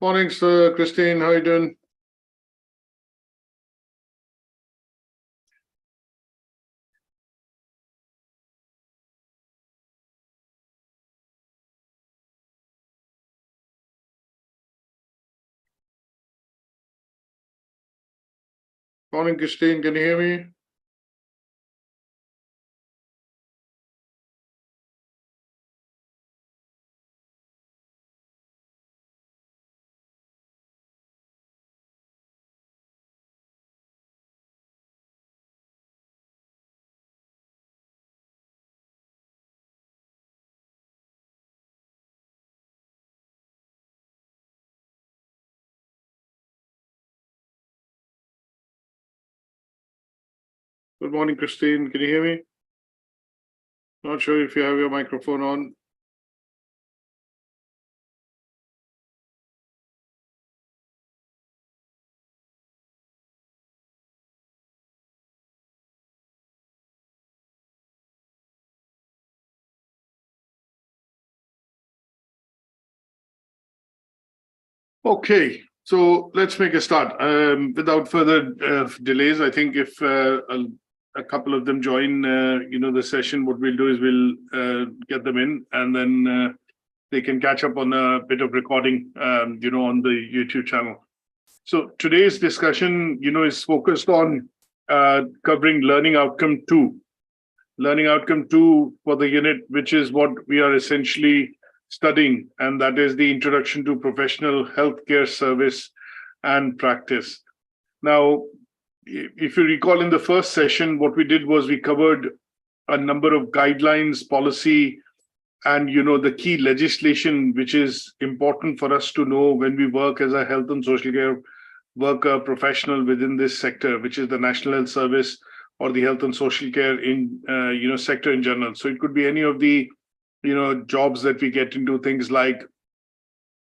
Morning, sir. Christine, how are you doing? Morning, Christine. Can you hear me? Good morning, Christine. Can you hear me? Not sure if you have your microphone on. Okay, so let's make a start. Without further delays, I think if a couple of them join, the session, what we'll do is we'll get them in, and then they can catch up on a bit of recording, on the YouTube channel. So today's discussion, is focused on covering learning outcome 2. Learning outcome 2 for the unit, which is what we are essentially studying, and that is the introduction to professional healthcare service and practice. Now, if you recall in the first session, what we did was we covered a number of guidelines, policy, and the key legislation, which is important for us to know when we work as a health and social care worker professional within this sector, which is the National Health Service or the health and social care in sector in general. So it could be any of the jobs that we get into, things like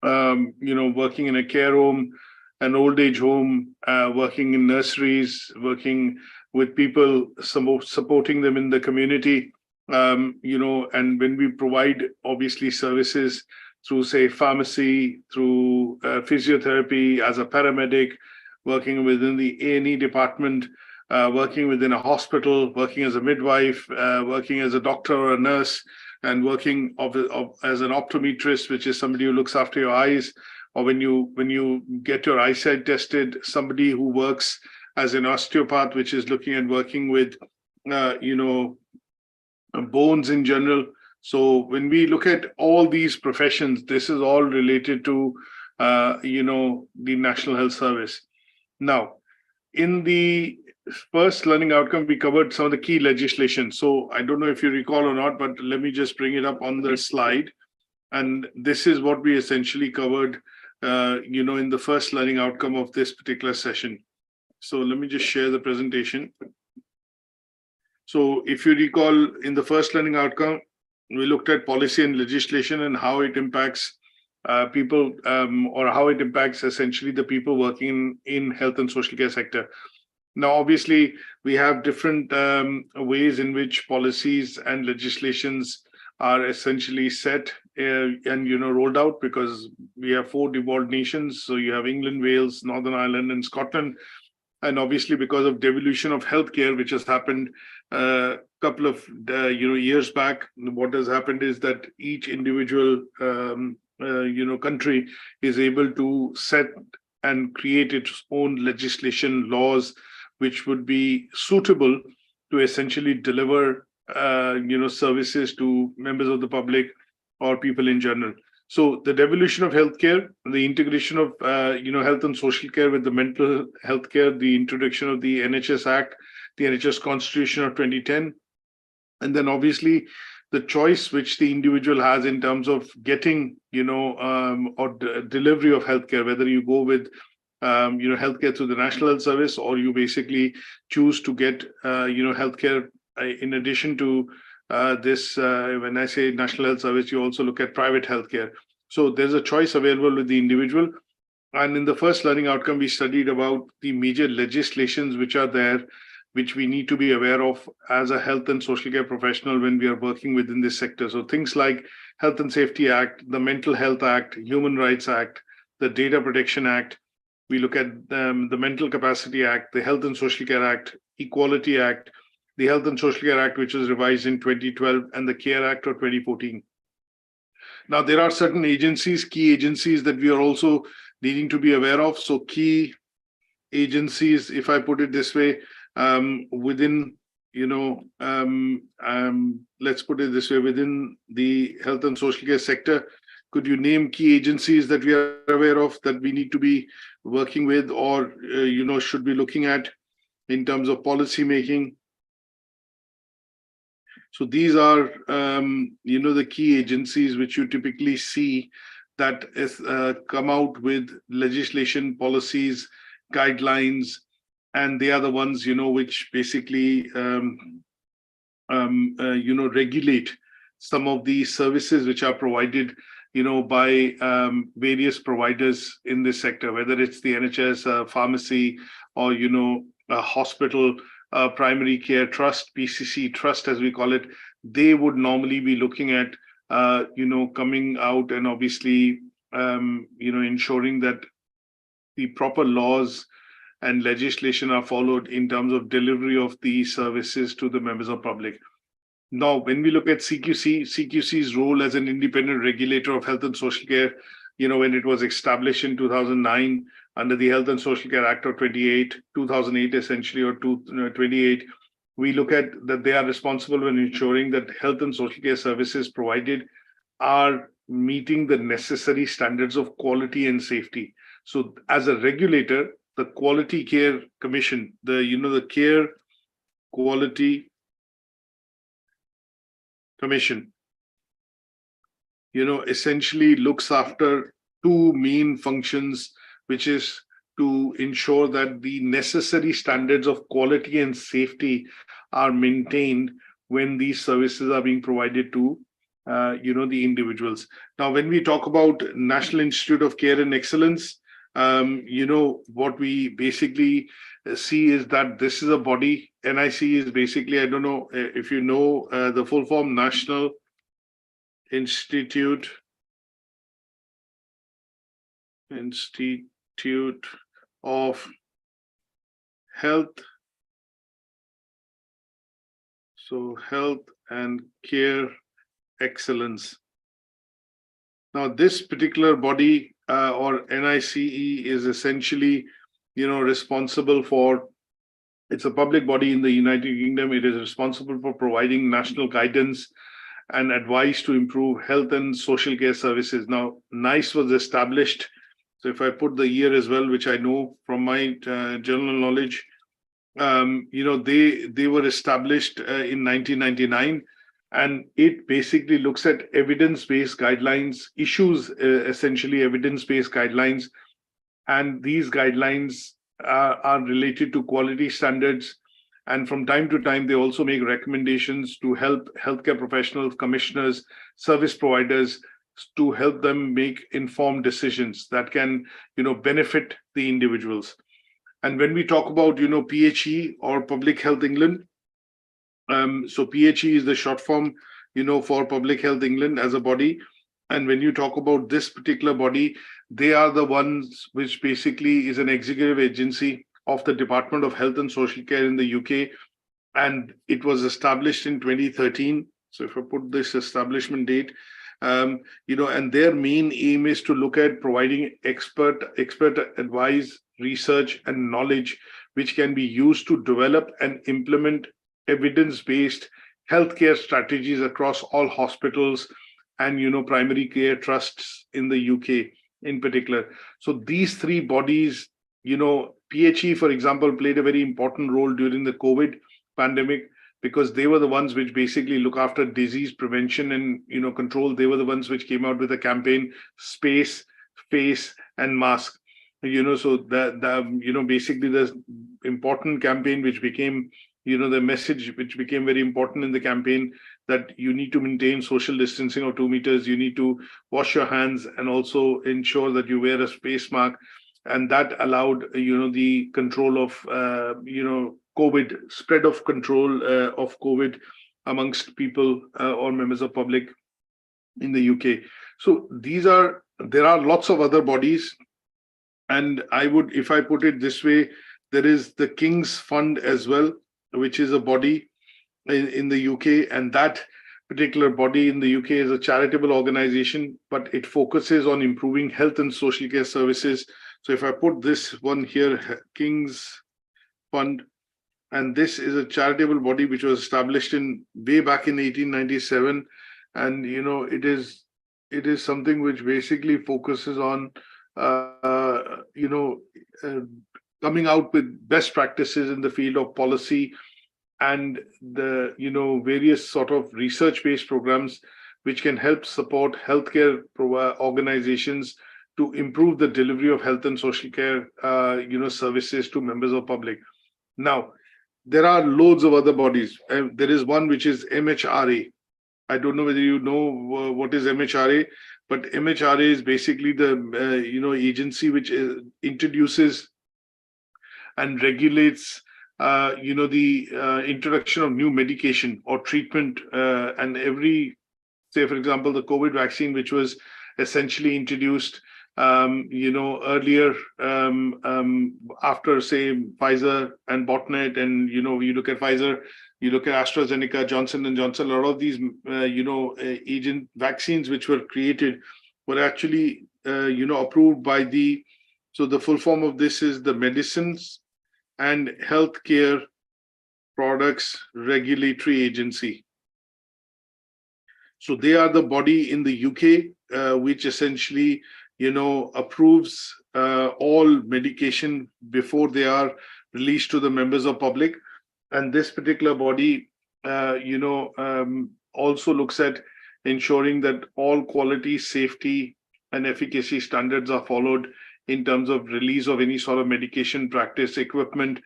working in a care home, an old age home, working in nurseries, working with people, supporting them in the community, and when we provide obviously services through, say, pharmacy, through physiotherapy, as a paramedic, working within the A&E department, working within a hospital, working as a midwife, working as a doctor or a nurse, and working as an optometrist, which is somebody who looks after your eyes, or when you get your eyesight tested, somebody who works as an osteopath, which is looking at working with, bones in general. So when we look at all these professions, this is all related to, the National Health Service. Now, in the first learning outcome, we covered some of the key legislation. So I don't know if you recall or not, but let me just bring it up on the slide. And this is what we essentially covered, in the first learning outcome of this particular session. So let me just share the presentation. So if you recall, in the first learning outcome, we looked at policy and legislation and how it impacts people, or how it impacts essentially the people working in health and social care sector. Now, obviously, we have different ways in which policies and legislations are essentially set and rolled out, because we have 4 devolved nations. So you have England, Wales, Northern Ireland, and Scotland. And obviously, because of devolution of healthcare, which has happened a couple of years back, what has happened is that each individual country is able to set and create its own legislation, laws, which would be suitable to essentially deliver services to members of the public or people in general. So the devolution of healthcare, the integration of health and social care with the mental health care, the introduction of the NHS Act, the NHS Constitution of 2010, and then obviously the choice which the individual has in terms of getting delivery of healthcare, whether you go with healthcare through the National Health Service, or you basically choose to get healthcare in addition to this. When I say National Health Service, you also look at private healthcare. So there's a choice available with the individual. And in the first learning outcome, we studied about the major legislations which are there, which we need to be aware of as a health and social care professional when we are working within this sector. So things like Health and Safety Act, the Mental Health Act, Human Rights Act, the Data Protection Act. We look at the Mental Capacity Act, the Health and Social Care Act, Equality Act, the Health and Social Care Act, which was revised in 2012, and the CARE Act of 2014. Now, there are certain agencies, key agencies that we are also needing to be aware of. So key agencies, if I put it this way, within, let's put it this way, within the health and social care sector, could you name key agencies that we are aware of that we need to be working with, or, should be looking at in terms of policy making? So these are, the key agencies which you typically see that is, come out with legislation, policies, guidelines, and they are the ones, which basically, regulate some of the services which are provided, by various providers in this sector, whether it's the NHS, pharmacy, or, a hospital, primary care trust, PCC trust, as we call it. They would normally be looking at, coming out and obviously, ensuring that the proper laws and legislation are followed in terms of delivery of the services to the members of public. Now, when we look at CQC's role as an independent regulator of health and social care, when it was established in 2009 under the Health and Social Care Act of 2008 essentially, or 28, we look at that they are responsible in ensuring that health and social care services provided are meeting the necessary standards of quality and safety. So as a regulator, the Quality Care Commission, the Care Quality Commission, essentially looks after two main functions, which is to ensure that the necessary standards of quality and safety are maintained when these services are being provided to, the individuals. Now, when we talk about National Institute of Care and Excellence, what we basically see is that this is a body. NIC is basically, I don't know if you know the full form, National Institute of Health. So Health and Care Excellence. Now, this particular body or NICE is essentially, responsible for, it's a public body in the United Kingdom. It is responsible for providing national guidance and advice to improve health and social care services. Now, NICE was established. So if I put the year as well, which I know from my general knowledge, they were established in 1999, and it basically looks at evidence-based guidelines, issues essentially evidence-based guidelines, and these guidelines are related to quality standards. And from time to time, they also make recommendations to help healthcare professionals, commissioners, service providers, to help them make informed decisions that can, benefit the individuals. And when we talk about, PHE or Public Health England, so PHE is the short form, for Public Health England as a body. And when you talk about this particular body, they are the ones which basically is an executive agency of the Department of Health and Social Care in the UK. And it was established in 2013. So if I put this establishment date, and their main aim is to look at providing expert advice, research, and knowledge, which can be used to develop and implement evidence-based healthcare strategies across all hospitals and, primary care trusts in the UK in particular. So these three bodies, PHE, for example, played a very important role during the COVID pandemic, because they were the ones which basically look after disease prevention and, control. They were the ones which came out with a campaign, Space, Face, and Mask. So basically the important campaign which became, the message which became very important in the campaign, that you need to maintain social distancing of 2 meters, you need to wash your hands, and also ensure that you wear a face mask. And that allowed, the control of, COVID, spread of control of COVID amongst people or members of public in the UK. So there are lots of other bodies And if I put it this way, there is the King's Fund as well, which is a body in the UK, and that particular body in the UK is a charitable organization, but it focuses on improving health and social care services. So if I put this one here, King's Fund, and this is a charitable body which was established way back in 1897, and it is something which basically focuses on coming out with best practices in the field of policy and the various sort of research-based programs which can help support healthcare organizations to improve the delivery of health and social care services to members of public. Now, there are loads of other bodies. There is one which is MHRA. I don't know whether you know what is MHRA, but MHRA is basically the agency which introduces and regulates the introduction of new medication or treatment, and say for example the COVID vaccine, which was essentially introduced earlier after, say, Pfizer and Botnet, and you look at Pfizer, you look at AstraZeneca, Johnson & Johnson, a lot of these agent vaccines which were created were actually approved by the full form of this is the Medicines and Healthcare Products Regulatory Agency. So they are the body in the UK which essentially approves all medication before they are released to the members of public. And this particular body also looks at ensuring that all quality, safety and efficacy standards are followed in terms of release of any sort of medication, practice, equipment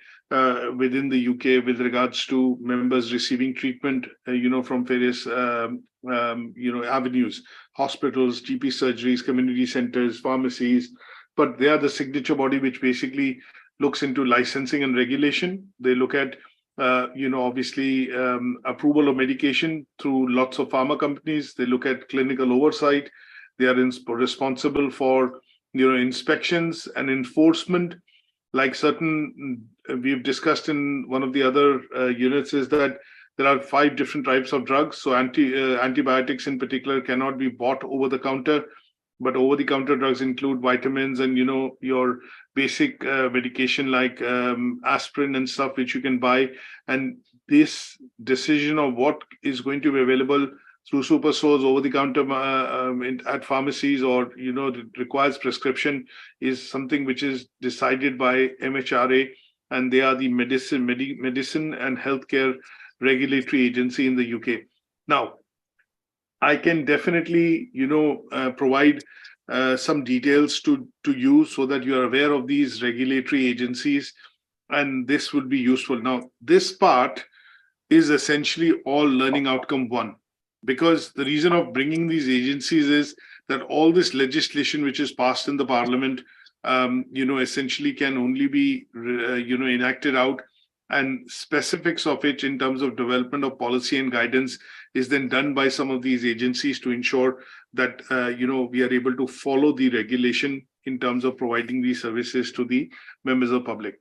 within the UK with regards to members receiving treatment from various avenues, hospitals, GP surgeries, community centers, pharmacies. But they are the signature body which basically looks into licensing and regulation. They look at obviously approval of medication through lots of pharma companies. They look at clinical oversight. They are responsible for inspections and enforcement. Like we've discussed in one of the other units, is that there are 5 different types of drugs. So antibiotics in particular cannot be bought over the counter, but over the counter drugs include vitamins and your basic medication like aspirin and stuff which you can buy. And this decision of what is going to be available through super stores, over the counter at pharmacies, or requires prescription, is something which is decided by MHRA, and they are the medicine and healthcare regulatory agency in the UK. Now, I can definitely provide some details to you so that you are aware of these regulatory agencies, and this would be useful. Now, this part is essentially all learning outcome 1. Because the reason of bringing these agencies is that all this legislation which is passed in the Parliament, essentially can only be, enacted out, and specifics of it in terms of development of policy and guidance is then done by some of these agencies to ensure that, we are able to follow the regulation in terms of providing these services to the members of the public.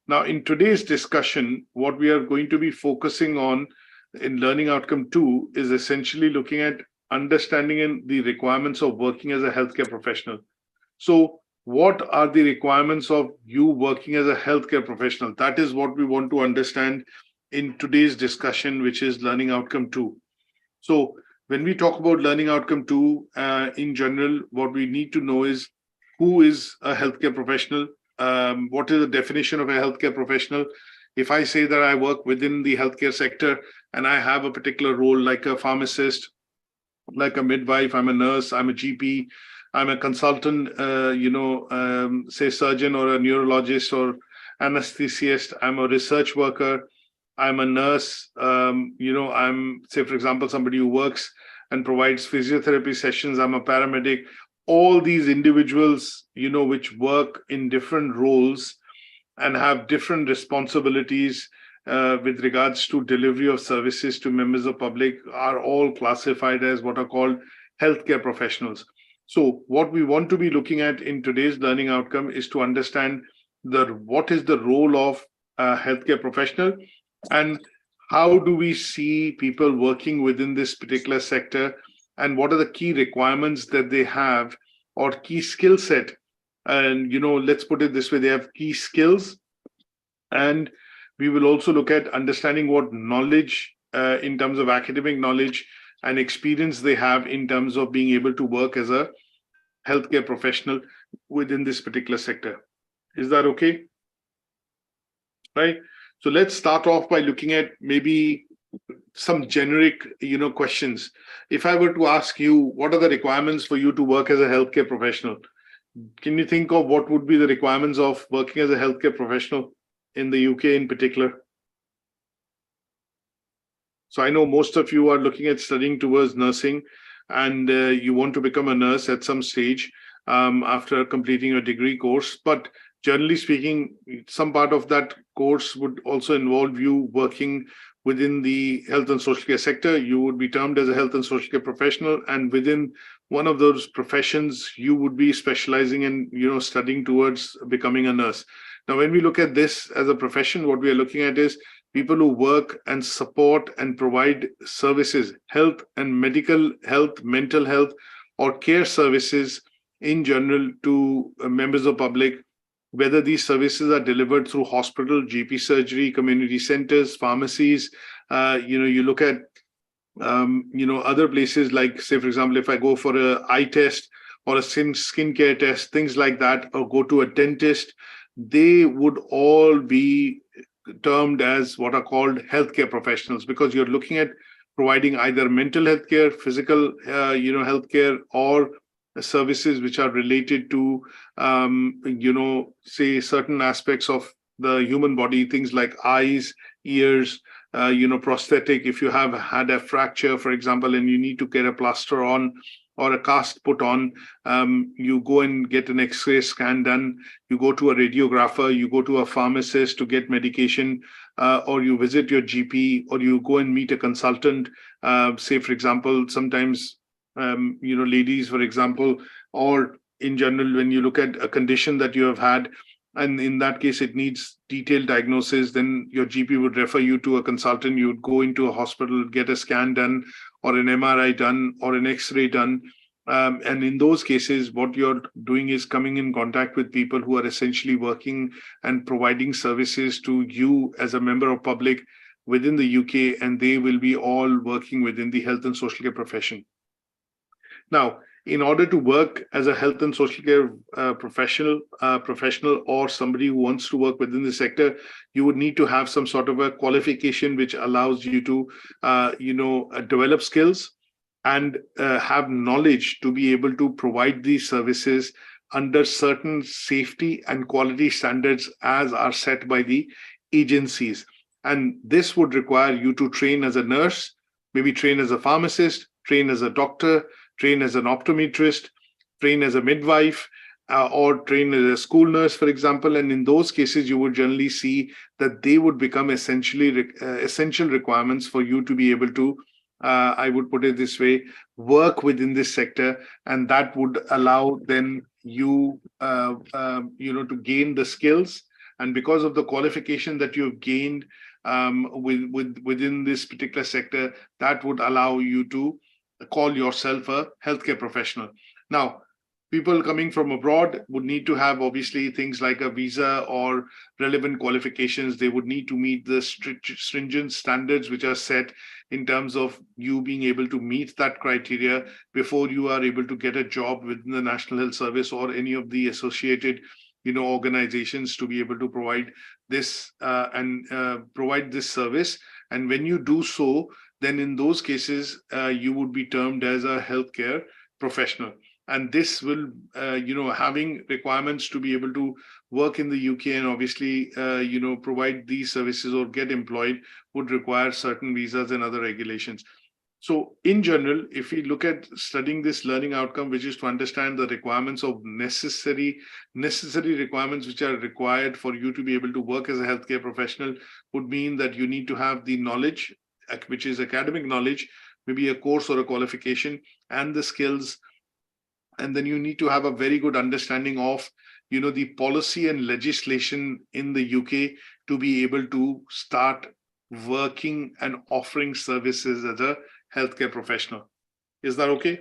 Now, in today's discussion, what we are going to be focusing on in learning outcome 2 is essentially looking at understanding the requirements of working as a healthcare professional. So what are the requirements of you working as a healthcare professional? That is what we want to understand in today's discussion, which is learning outcome 2. So when we talk about learning outcome 2, in general, what we need to know is who is a healthcare professional? What is the definition of a healthcare professional? If I say that I work within the healthcare sector and I have a particular role like a pharmacist, like a midwife, I'm a nurse, I'm a GP, I'm a consultant, say surgeon or a neurologist or anesthetist, I'm a research worker, I'm a nurse, I'm, say, for example, somebody who works and provides physiotherapy sessions, I'm a paramedic. All these individuals, which work in different roles and have different responsibilities with regards to delivery of services to members of public, are all classified as what are called healthcare professionals. So what we want to be looking at in today's learning outcome is to understand what is the role of a healthcare professional, and how do we see people working within this particular sector, and what are the key requirements that they have, or key skill set. And let's put it this way: they have key skills, and we will also look at understanding what knowledge, in terms of academic knowledge and experience, they have in terms of being able to work as a healthcare professional within this particular sector. Is that okay? Right. So let's start off by looking at maybe some generic, questions. If I were to ask you, what are the requirements for you to work as a healthcare professional? Can you think of what would be the requirements of working as a healthcare professional in the UK in particular? So I know most of you are looking at studying towards nursing, and you want to become a nurse at some stage after completing a degree course. But generally speaking, some part of that course would also involve you working within the health and social care sector. You would be termed as a health and social care professional, and within one of those professions, you would be specializing in, studying towards becoming a nurse. Now, when we look at this as a profession, what we are looking at is people who work and support and provide services, health and medical health, mental health, or care services in general to members of public, whether these services are delivered through hospital, GP surgery, community centers, pharmacies. You look at, other places like, say, for example, if I go for an eye test or a skincare test, things like that, or go to a dentist, they would all be termed as what are called healthcare professionals, because you're looking at providing either mental health care, physical, healthcare, or services which are related to, say, certain aspects of the human body, things like eyes, ears, prosthetic. If you have had a fracture, for example, and you need to get a plaster on or a cast put on, you go and get an X-ray scan done, you go to a radiographer, you go to a pharmacist to get medication, or you visit your GP, or you go and meet a consultant. Say, for example, sometimes, ladies, for example, or in general, when you look at a condition that you have had, and in that case, it needs detailed diagnosis, then your GP would refer you to a consultant. You would go into a hospital, get a scan done, or an MRI done, or an X-ray done. And in those cases, what you're doing is coming in contact with people who are essentially working and providing services to you as a member of public within the UK, and they will be all working within the health and social care profession. Now, in order to work as a health and social care professional, or somebody who wants to work within the sector, you would need to have some sort of a qualification which allows you to, develop skills and have knowledge to be able to provide these services under certain safety and quality standards as are set by the agencies. And this would require you to train as a nurse, maybe train as a pharmacist, train as a doctor, train as an optometrist, train as a midwife, or train as a school nurse, for example. And in those cases, you would generally see that they would become essentially essential requirements for you to be able to, I would put it this way, work within this sector. And that would allow then you, to gain the skills. And because of the qualification that you've gained within this particular sector, that would allow you to call yourself a healthcare professional. Now, people coming from abroad would need to have obviously things like a visa or relevant qualifications. They would need to meet the stringent standards which are set in terms of you being able to meet that criteria before you are able to get a job within the National Health Service or any of the associated, organizations to be able to provide this and provide this service. And when you do so, then in those cases, you would be termed as a healthcare professional. And this will, having requirements to be able to work in the UK and obviously, provide these services or get employed would require certain visas and other regulations. So in general, if we look at studying this learning outcome, which is to understand the requirements of necessary requirements which are required for you to be able to work as a healthcare professional, would mean that you need to have the knowledge, which is academic knowledge, maybe a course or a qualification, and the skills And then you need to have a very good understanding of, the policy and legislation in the UK to be able to start working and offering services as a healthcare professional. Is that okay?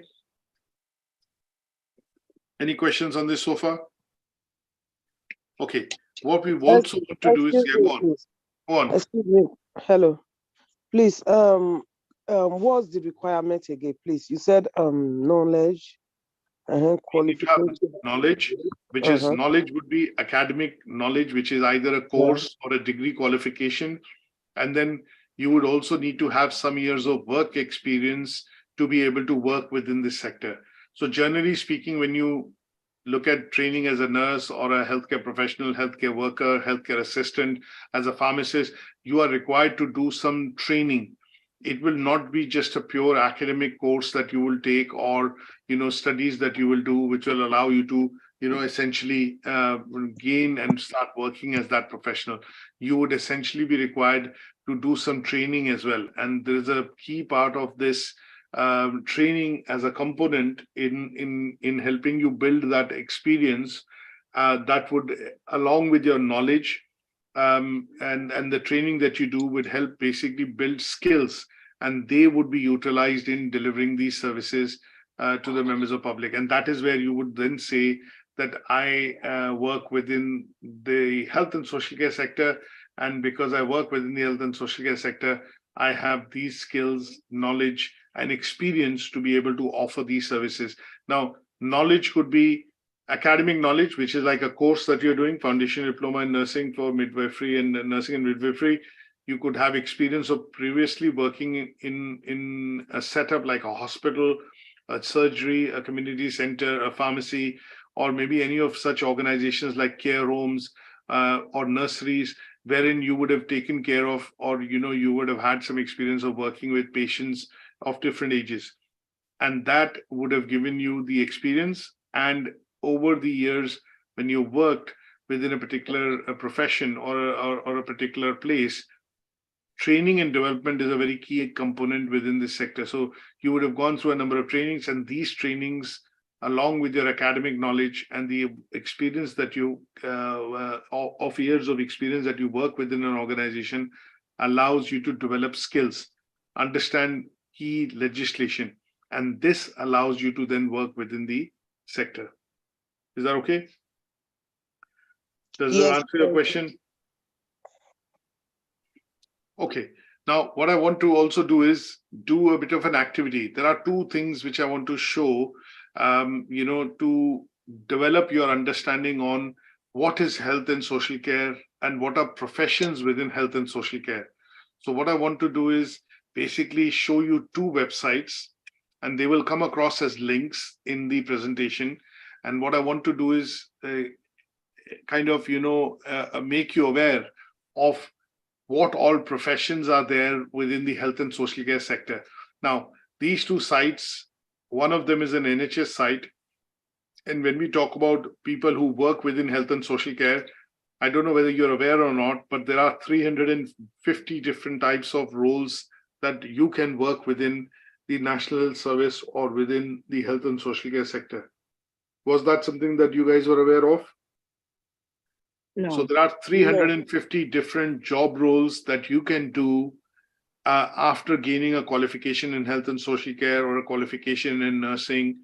Any questions on this so far? Okay. What we've also got to do is, go on. Excuse me. Hello. Please, what's the requirement again, please? You said knowledge and qualification. Knowledge, which is knowledge would be academic knowledge, which is either a course or a degree qualification. And then you would also need to have some years of work experience to be able to work within this sector. So generally speaking, when you look at training as a nurse or a healthcare professional, healthcare worker, healthcare assistant, as a pharmacist, you are required to do some training. It will not be just a pure academic course that you will take, or studies that you will do, which will allow you to essentially gain and start working as that professional. You would essentially be required to do some training as well. And there is a key part of this training as a component in helping you build that experience that would, along with your knowledge and the training that you do, would help basically build skills, and they would be utilized in delivering these services to the members of public. And that is where you would then say that I work within the health and social care sector, and because I work within the health and social care sector, I have these skills, knowledge, and experience to be able to offer these services. Now, knowledge could be academic knowledge, which is like a course that you're doing, foundation diploma in nursing for midwifery and nursing and midwifery. You could have experience of previously working in a setup like a hospital, a surgery, a community center, a pharmacy, or maybe any of such organizations like care homes or nurseries, wherein you would have taken care of, or you would have had some experience of working with patients of different ages. And that would have given you the experience. And over the years, when you worked within a particular profession or a particular place, training and development is a very key component within this sector. So you would have gone through a number of trainings, and these trainings, along with your academic knowledge and the experience that you, of years of experience that you work within an organization, allows you to develop skills, understand key legislation, and this allows you to then work within the sector. Is that okay? Does that answer your question? Okay. Now, what I want to also do is do a bit of an activity. There are two things which I want to show, to develop your understanding on what is health and social care and what are professions within health and social care. So what I want to do is basically show you two websites, and they will come across as links in the presentation. And what I want to do is kind of, make you aware of what all professions are there within the health and social care sector. Now, these two sites, one of them is an NHS site. And when we talk about people who work within health and social care, I don't know whether you're aware or not, but there are 350 different types of roles that you can work within the National Health Service or within the health and social care sector. Was that something that you guys were aware of? No. So there are 350 different job roles that you can do after gaining a qualification in health and social care or a qualification in nursing,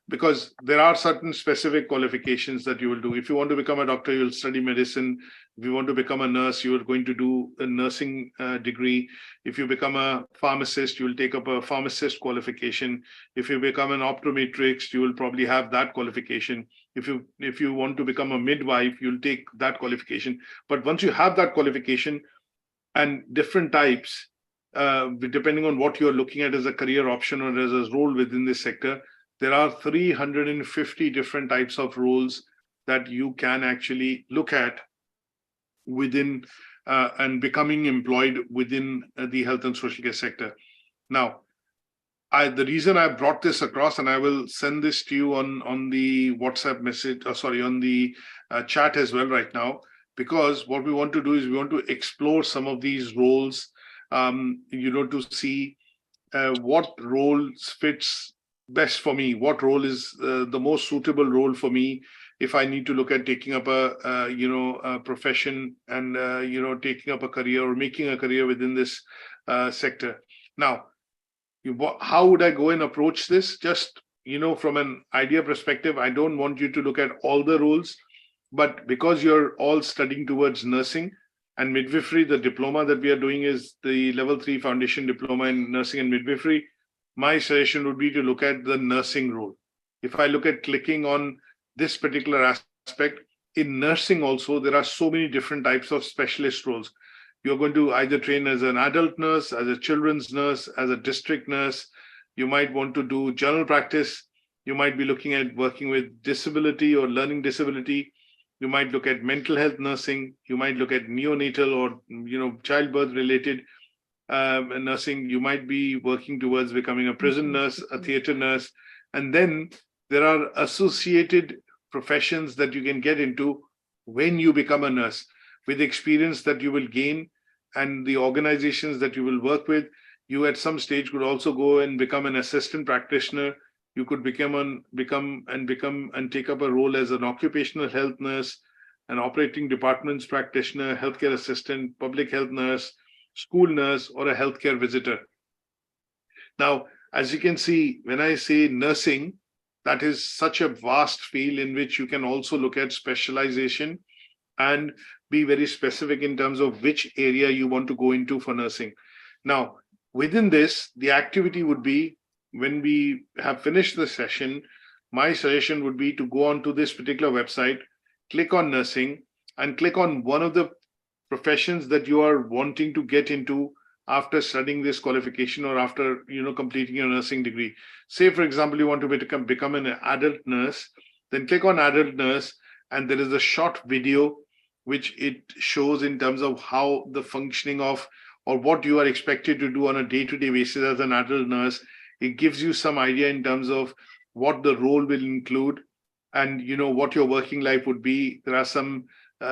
because there are certain specific qualifications that you will do. If you want to become a doctor, you'll study medicine. If you want to become a nurse, you're going to do a nursing degree. If you become a pharmacist, you'll take up a pharmacist qualification. If you become an optometrist, you will probably have that qualification. If you want to become a midwife, you'll take that qualification. But once you have that qualification and different types, depending on what you're looking at as a career option or as a role within this sector, there are 350 different types of roles that you can actually look at within and becoming employed within the health and social care sector. Now, the reason I brought this across, and I will send this to you on the WhatsApp message, on the chat as well right now, because what we want to do is we want to explore some of these roles, to see what roles fits best for me? What role is the most suitable role for me if I need to look at taking up a profession and taking up a career or making a career within this sector? Now, how would I go and approach this? Just from an idea perspective, I don't want you to look at all the roles, but because you're all studying towards nursing and midwifery, the diploma that we are doing is the level 3 foundation diploma in nursing and midwifery. My suggestion would be to look at the nursing role. If I look at clicking on this particular aspect, in nursing also, there are so many different types of specialist roles. You're going to either train as an adult nurse, as a children's nurse, as a district nurse. You might want to do general practice. You might be looking at working with disability or learning disability. You might look at mental health nursing. You might look at neonatal or childbirth related nursing. You might be working towards becoming a prison nurse, a theater nurse. And then there are associated professions that you can get into when you become a nurse, with the experience that you will gain and the organizations that you will work with. You at some stage could also go and become an assistant practitioner. You could become and take up a role as an occupational health nurse, an operating departments practitioner, healthcare assistant, public health nurse, school nurse, or a healthcare visitor. Now, as you can see, when I say nursing, that is such a vast field in which you can also look at specialization and be very specific in terms of which area you want to go into for nursing. Now, within this, the activity would be, when we have finished the session, my suggestion would be to go on to this particular website, click on nursing, and click on one of the professions that you are wanting to get into after studying this qualification or after completing your nursing degree. Say, for example, you want to become an adult nurse, then click on adult nurse, and there is a short video which it shows in terms of how the functioning of or what you are expected to do on a day-to-day basis as an adult nurse. It gives you some idea in terms of what the role will include and what your working life would be. There are some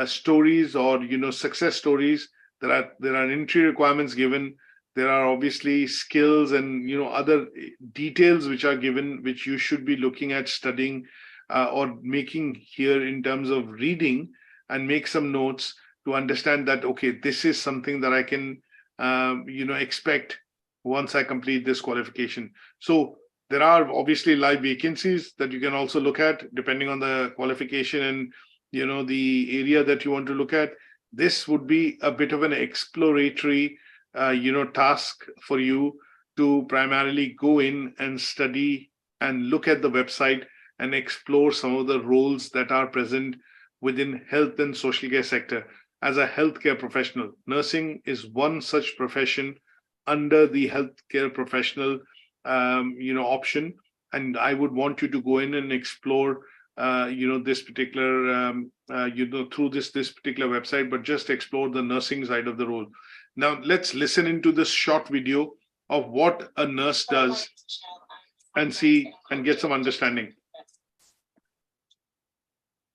stories or success stories. There are entry requirements given. There are obviously skills and other details which are given, which you should be looking at studying or making here in terms of reading, and make some notes to understand that, okay, this is something that I can expect once I complete this qualification. So there are obviously live vacancies that you can also look at depending on the qualification and the area that you want to look at. This would be a bit of an exploratory task for you to primarily go in and study and look at the website and explore some of the roles that are present within health and social care sector. As a healthcare professional, nursing is one such profession under the healthcare professional option, and I would want you to go in and explore this particular through this particular website, but just explore the nursing side of the role. Now let's listen into this short video of what a nurse does and see and get some understanding.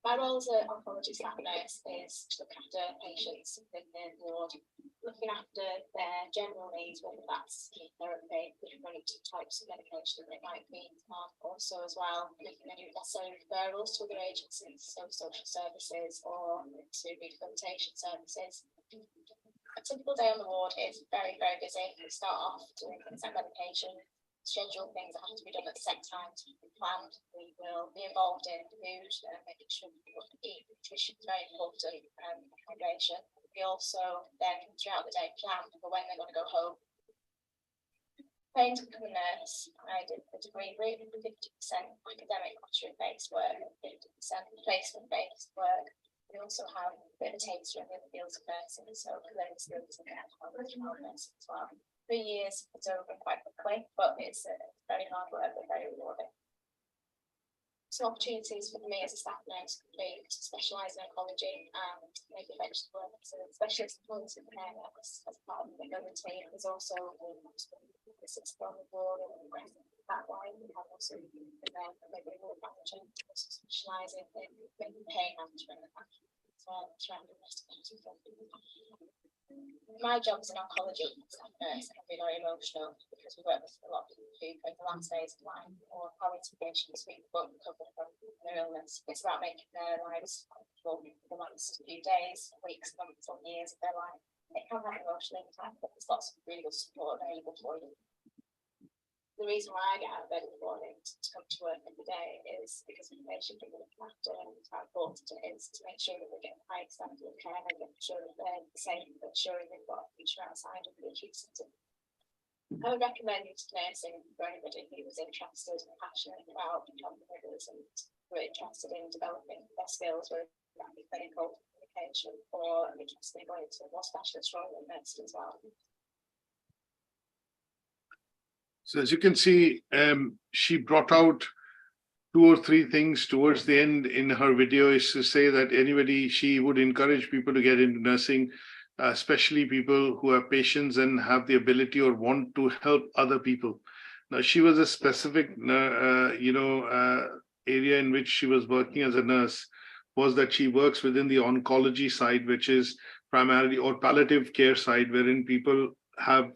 My role as an oncology staff nurse is to look after patients within the ward, looking after their general needs, whether that's chemotherapy, different types of medication that they might need, also as well making any necessary referrals to other agencies, so social services or to rehabilitation services. A typical day on the ward is very, very busy. We start off doing things like medication, schedule things that have to be done at set times, planned. We will be involved in food, making sure people eat. Nutrition is very important, hydration. We also then throughout the day plan for when they're going to go home. Trained to become a nurse, I did the degree route, 50% academic classroom-based work, 50% placement-based work. We also have a bit of a taster in the other fields of nursing, so learning skills and nursing as well. 3 years it's over quite quickly, but it's very hard work but very rewarding. Some opportunities for me as a staff nurse could be to specialise in oncology and maybe eventually work as a specialist in palliative care as part of the government team. There's also assist on the board and that line. We have also maybe more managing, also specialising in pain management and throughout the rest of the My job as an oncology staff nurse can be very emotional because we work with a lot of do for the last days of life, or qualifications we won't recover from their illness. It's about making their lives comfortable for the last few days, weeks, months, or years of their life. It can have emotional impact, but there's lots of really good support available for you. The reason why I get out of bed in the morning to come to work every day is because of the patient that we're looking after, and how important it is to make sure that they get the highest standard of care and make sure that they're safe, and ensuring they've got a future outside of the acute setting. I would recommend nursing for anybody who was interested and passionate about becoming midwives and who are interested in developing their skills, whether that be clinical communication or interested in going into a more specialist role in nursing as well. So as you can see, she brought out 2 or 3 things towards the end in her video, is to say that she would encourage people to get into nursing, especially people who have patients and have the ability or want to help other people. Now, she was a specific, area in which she was working as a nurse, was that she works within the oncology side, which is primarily, or palliative care side, wherein people have,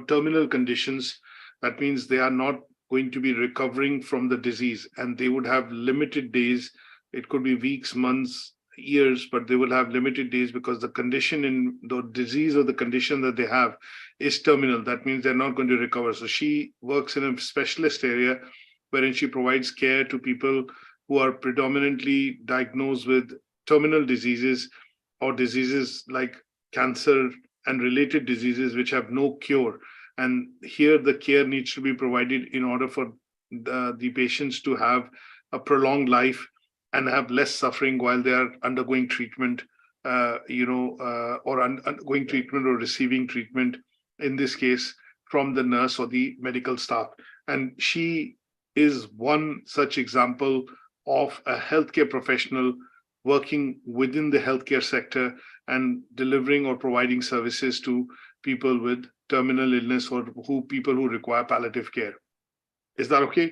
terminal conditions. That means they are not going to be recovering from the disease, and they would have limited days. It could be weeks, months, years, but they will have limited days because the condition in the disease or the condition that they have is terminal. That means they're not going to recover. So she works in a specialist area wherein she provides care to people who are predominantly diagnosed with terminal diseases or diseases like cancer and related diseases which have no cure. And here the care needs to be provided in order for the patients to have a prolonged life and have less suffering while they are undergoing treatment, or undergoing treatment or receiving treatment, in this case, from the nurse or the medical staff. And she is one such example of a healthcare professional working within the healthcare sector and delivering or providing services to people with terminal illness or people who require palliative care. Is that okay?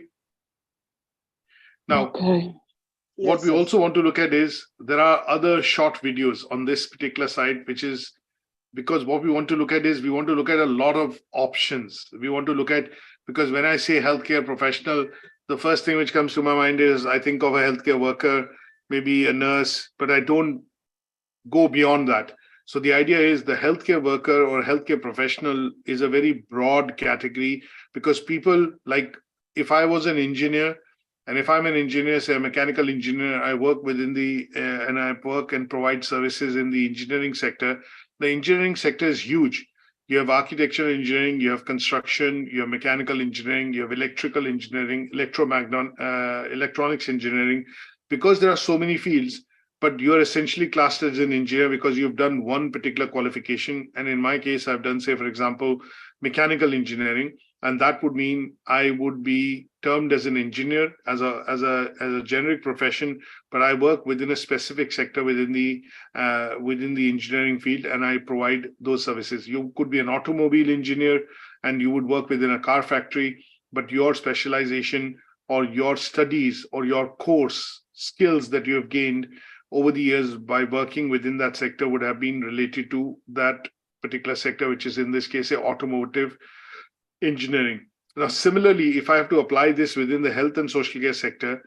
Now, Okay. what we Yes, also want to look at is there are other short videos on this particular site, which is because what we want to look at is we want to look at a lot of options. We want to look at, because when I say healthcare professional, the first thing which comes to my mind is I think of a healthcare worker, maybe a nurse, but I don't go beyond that. So the idea is the healthcare worker or healthcare professional is a very broad category, because people, like if I was an engineer, and if I'm an engineer, say a mechanical engineer, I work within and I work and provide services in the engineering sector. The engineering sector is huge. You have architectural engineering, you have construction, you have mechanical engineering, you have electrical engineering, electronics engineering, because there are so many fields. But you're essentially classed as an engineer because you've done one particular qualification. And in my case, I've done, say, for example, mechanical engineering. And that would mean I would be termed as an engineer, as a generic profession, but I work within a specific sector within the engineering field, and I provide those services. You could be an automobile engineer and you would work within a car factory, but your specialization or your studies or your course skills that you have gained over the years by working within that sector would have been related to that particular sector, which is in this case, say, automotive engineering. Now, similarly, if I have to apply this within the health and social care sector,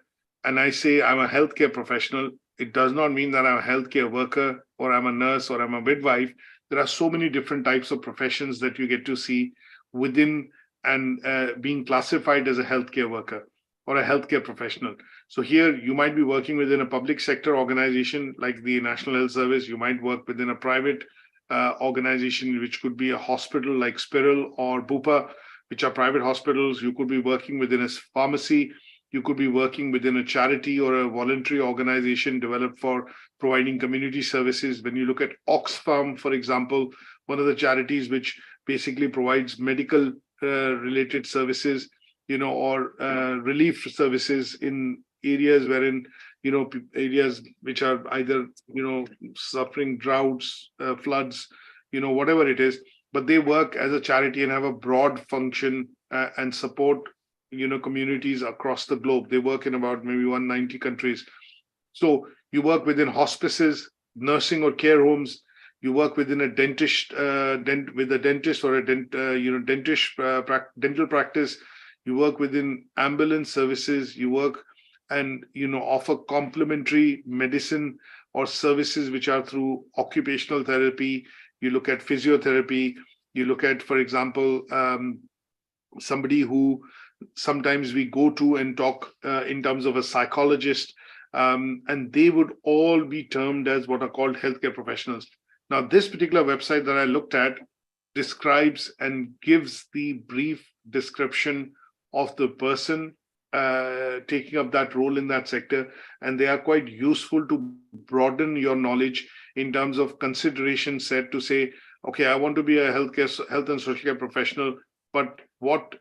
and I say I'm a healthcare professional, it does not mean that I'm a healthcare worker or I'm a nurse or I'm a midwife. There are so many different types of professions that you get to see within and being classified as a healthcare worker or a healthcare professional. So here you might be working within a public sector organization like the National Health Service. You might work within a private organization, which could be a hospital like Spiral or Bupa, which are private hospitals. You could be working within a pharmacy. You could be working within a charity or a voluntary organization developed for providing community services. When you look at Oxfam, for example, one of the charities which basically provides medical related services, or relief services in areas wherein, areas which are either, suffering droughts, floods, whatever it is, but they work as a charity and have a broad function and support, communities across the globe. They work in about maybe 190 countries. So you work within hospices, nursing or care homes. You work within a dentist, with a dentist or a dental practice. you work within ambulance services, you work and offer complementary medicine or services which are through occupational therapy. You look at physiotherapy. You look at, for example, somebody who sometimes we go to and talk in terms of a psychologist, and they would all be termed as what are called healthcare professionals. Now, this particular website that I looked at describes and gives the brief description of the person taking up that role in that sector, and they are quite useful to broaden your knowledge in terms of consideration set to say, okay, I want to be a health and social care professional, but what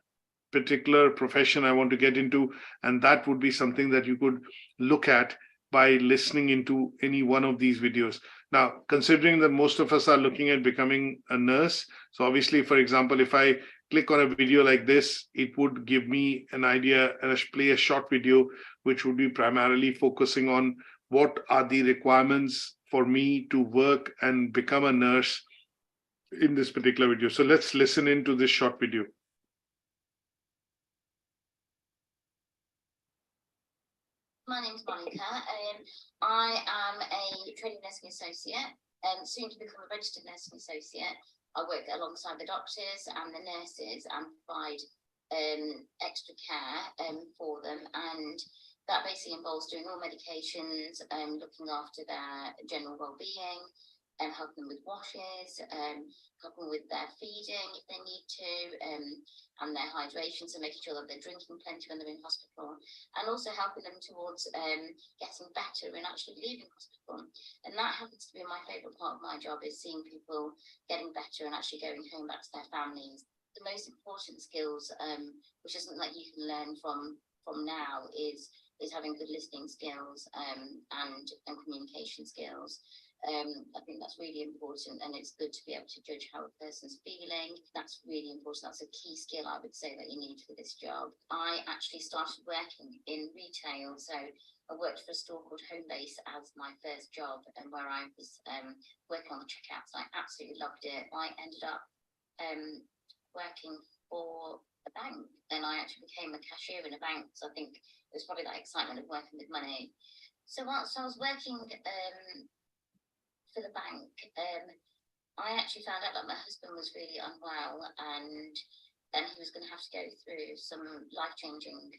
particular profession I want to get into, and that would be something that you could look at by listening into any one of these videos. Now, considering that most of us are looking at becoming a nurse, so obviously, for example, if I click on a video like this, it would give me an idea and play a short video, which would be primarily focusing on what are the requirements for me to work and become a nurse in this particular video. So let's listen into this short video. My name is Monica. I am a training nursing associate and soon to become a registered nursing associate. I work alongside the doctors and the nurses and provide extra care for them, and that basically involves doing all medications, looking after their general well-being, helping them with washes, helping with their feeding if they need to, and their hydration, so making sure that they're drinking plenty when they're in hospital, and also helping them towards getting better and actually leaving hospital. And that happens to be my favourite part of my job, is seeing people getting better and actually going home back to their families. The most important skills, which is something that you can learn from now, is having good listening skills and communication skills. I think that's really important, and it's good to be able to judge how a person's feeling. That's really important. That's a key skill, I would say, that you need for this job. I actually started working in retail, so I worked for a store called Homebase as my first job, and where I was working on the checkouts. I absolutely loved it. I ended up working for a bank, and I actually became a cashier in a bank. So I think it was probably that excitement of working with money. So whilst I was working for the bank, I actually found out that my husband was really unwell, and then he was going to have to go through some life-changing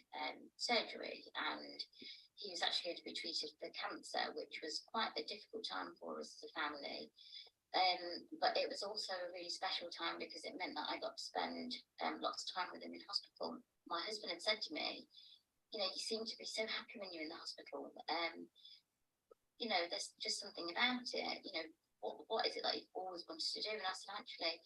surgery, and he was actually going to be treated for cancer, which was quite a difficult time for us as a family. But it was also a really special time because it meant that I got to spend lots of time with him in hospital. My husband had said to me, you seem to be so happy when you're in the hospital. There's just something about it. What is it that you've always wanted to do? And I said, actually,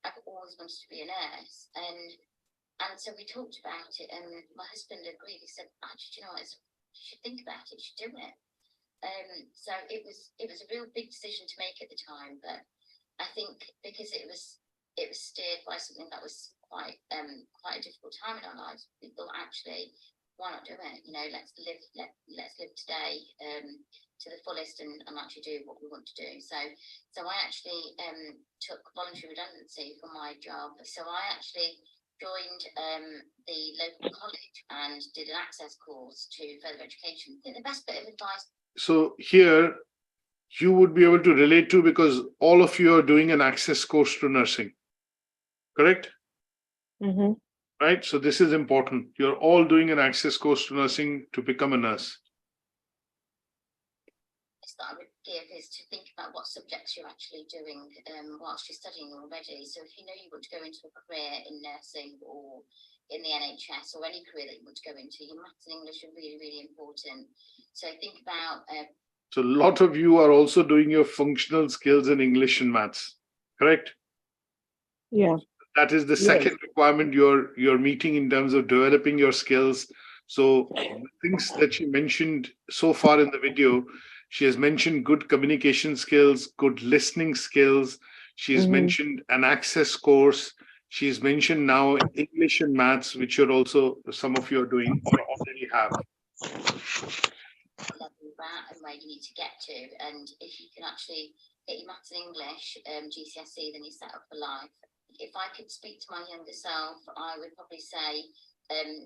I've always wanted to be a nurse. And so we talked about it, and my husband agreed. He said, actually, you should think about it. You should do it. So it was a real big decision to make at the time, but I think because it was steered by something that was quite a difficult time in our lives, we thought, actually, why not do it? Let's live today to the fullest and actually do what we want to do. So I actually took voluntary redundancy from my job. So I actually joined the local college and did an access course to further education. I think the best bit of advice. So here you would be able to relate to, because all of you are doing an access course to nursing, correct? Mm-hmm. Right? So this is important. You're all doing an access course to nursing to become a nurse. That I would give is to think about what subjects you're actually doing whilst you're studying already. So if you know you want to go into a career in nursing or in the NHS or any career that you want to go into, your maths and English are really, really important. So think about... So a lot of you are also doing your functional skills in English and maths, correct? Yeah. That is the second requirement you're meeting in terms of developing your skills. So the things that she mentioned so far in the video, she has mentioned good communication skills, good listening skills. She's mentioned an access course. She's mentioned now English and maths, which you're also, some of you are doing or already have. And where you need to get to, and if you can actually get your maths and English GCSE, then you're set up for life. If I could speak to my younger self, I would probably say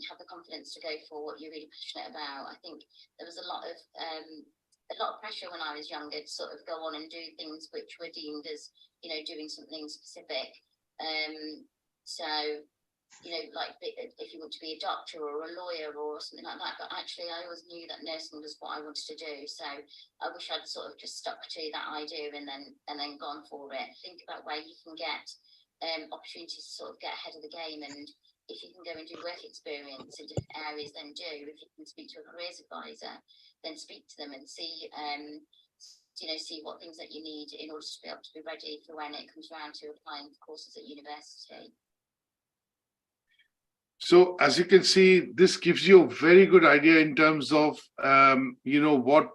have the confidence to go for what you're really passionate about. I think there was a lot of pressure when I was younger to sort of go on and do things which were deemed as, you know, doing something specific. So, you know, like if you want to be a doctor or a lawyer or something like that, but actually I always knew that nursing was what I wanted to do. So I wish I'd sort of just stuck to that idea and then gone for it. Think about where you can get opportunities to sort of get ahead of the game, and if you can go and do work experience in different areas, then do. If you can speak to a careers advisor, then speak to them and see see what things that you need in order to be able to be ready for when it comes around to applying for courses at university. So as you can see, this gives you a very good idea in terms of, what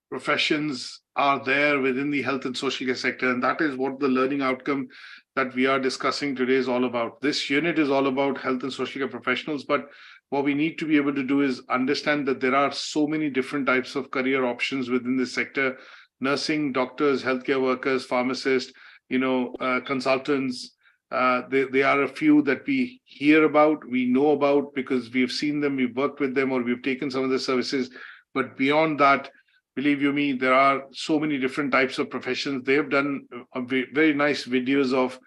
professions are there within the health and social care sector. And that is what the learning outcome that we are discussing today is all about. This unit is all about health and social care professionals, but what we need to be able to do is understand that there are so many different types of career options within this sector: nursing, doctors, healthcare workers, pharmacists, consultants. They are a few that we hear about, we know about because we've seen them, we've worked with them, or we've taken some of the services. But beyond that, believe you me, there are so many different types of professions. They have done very nice videos of,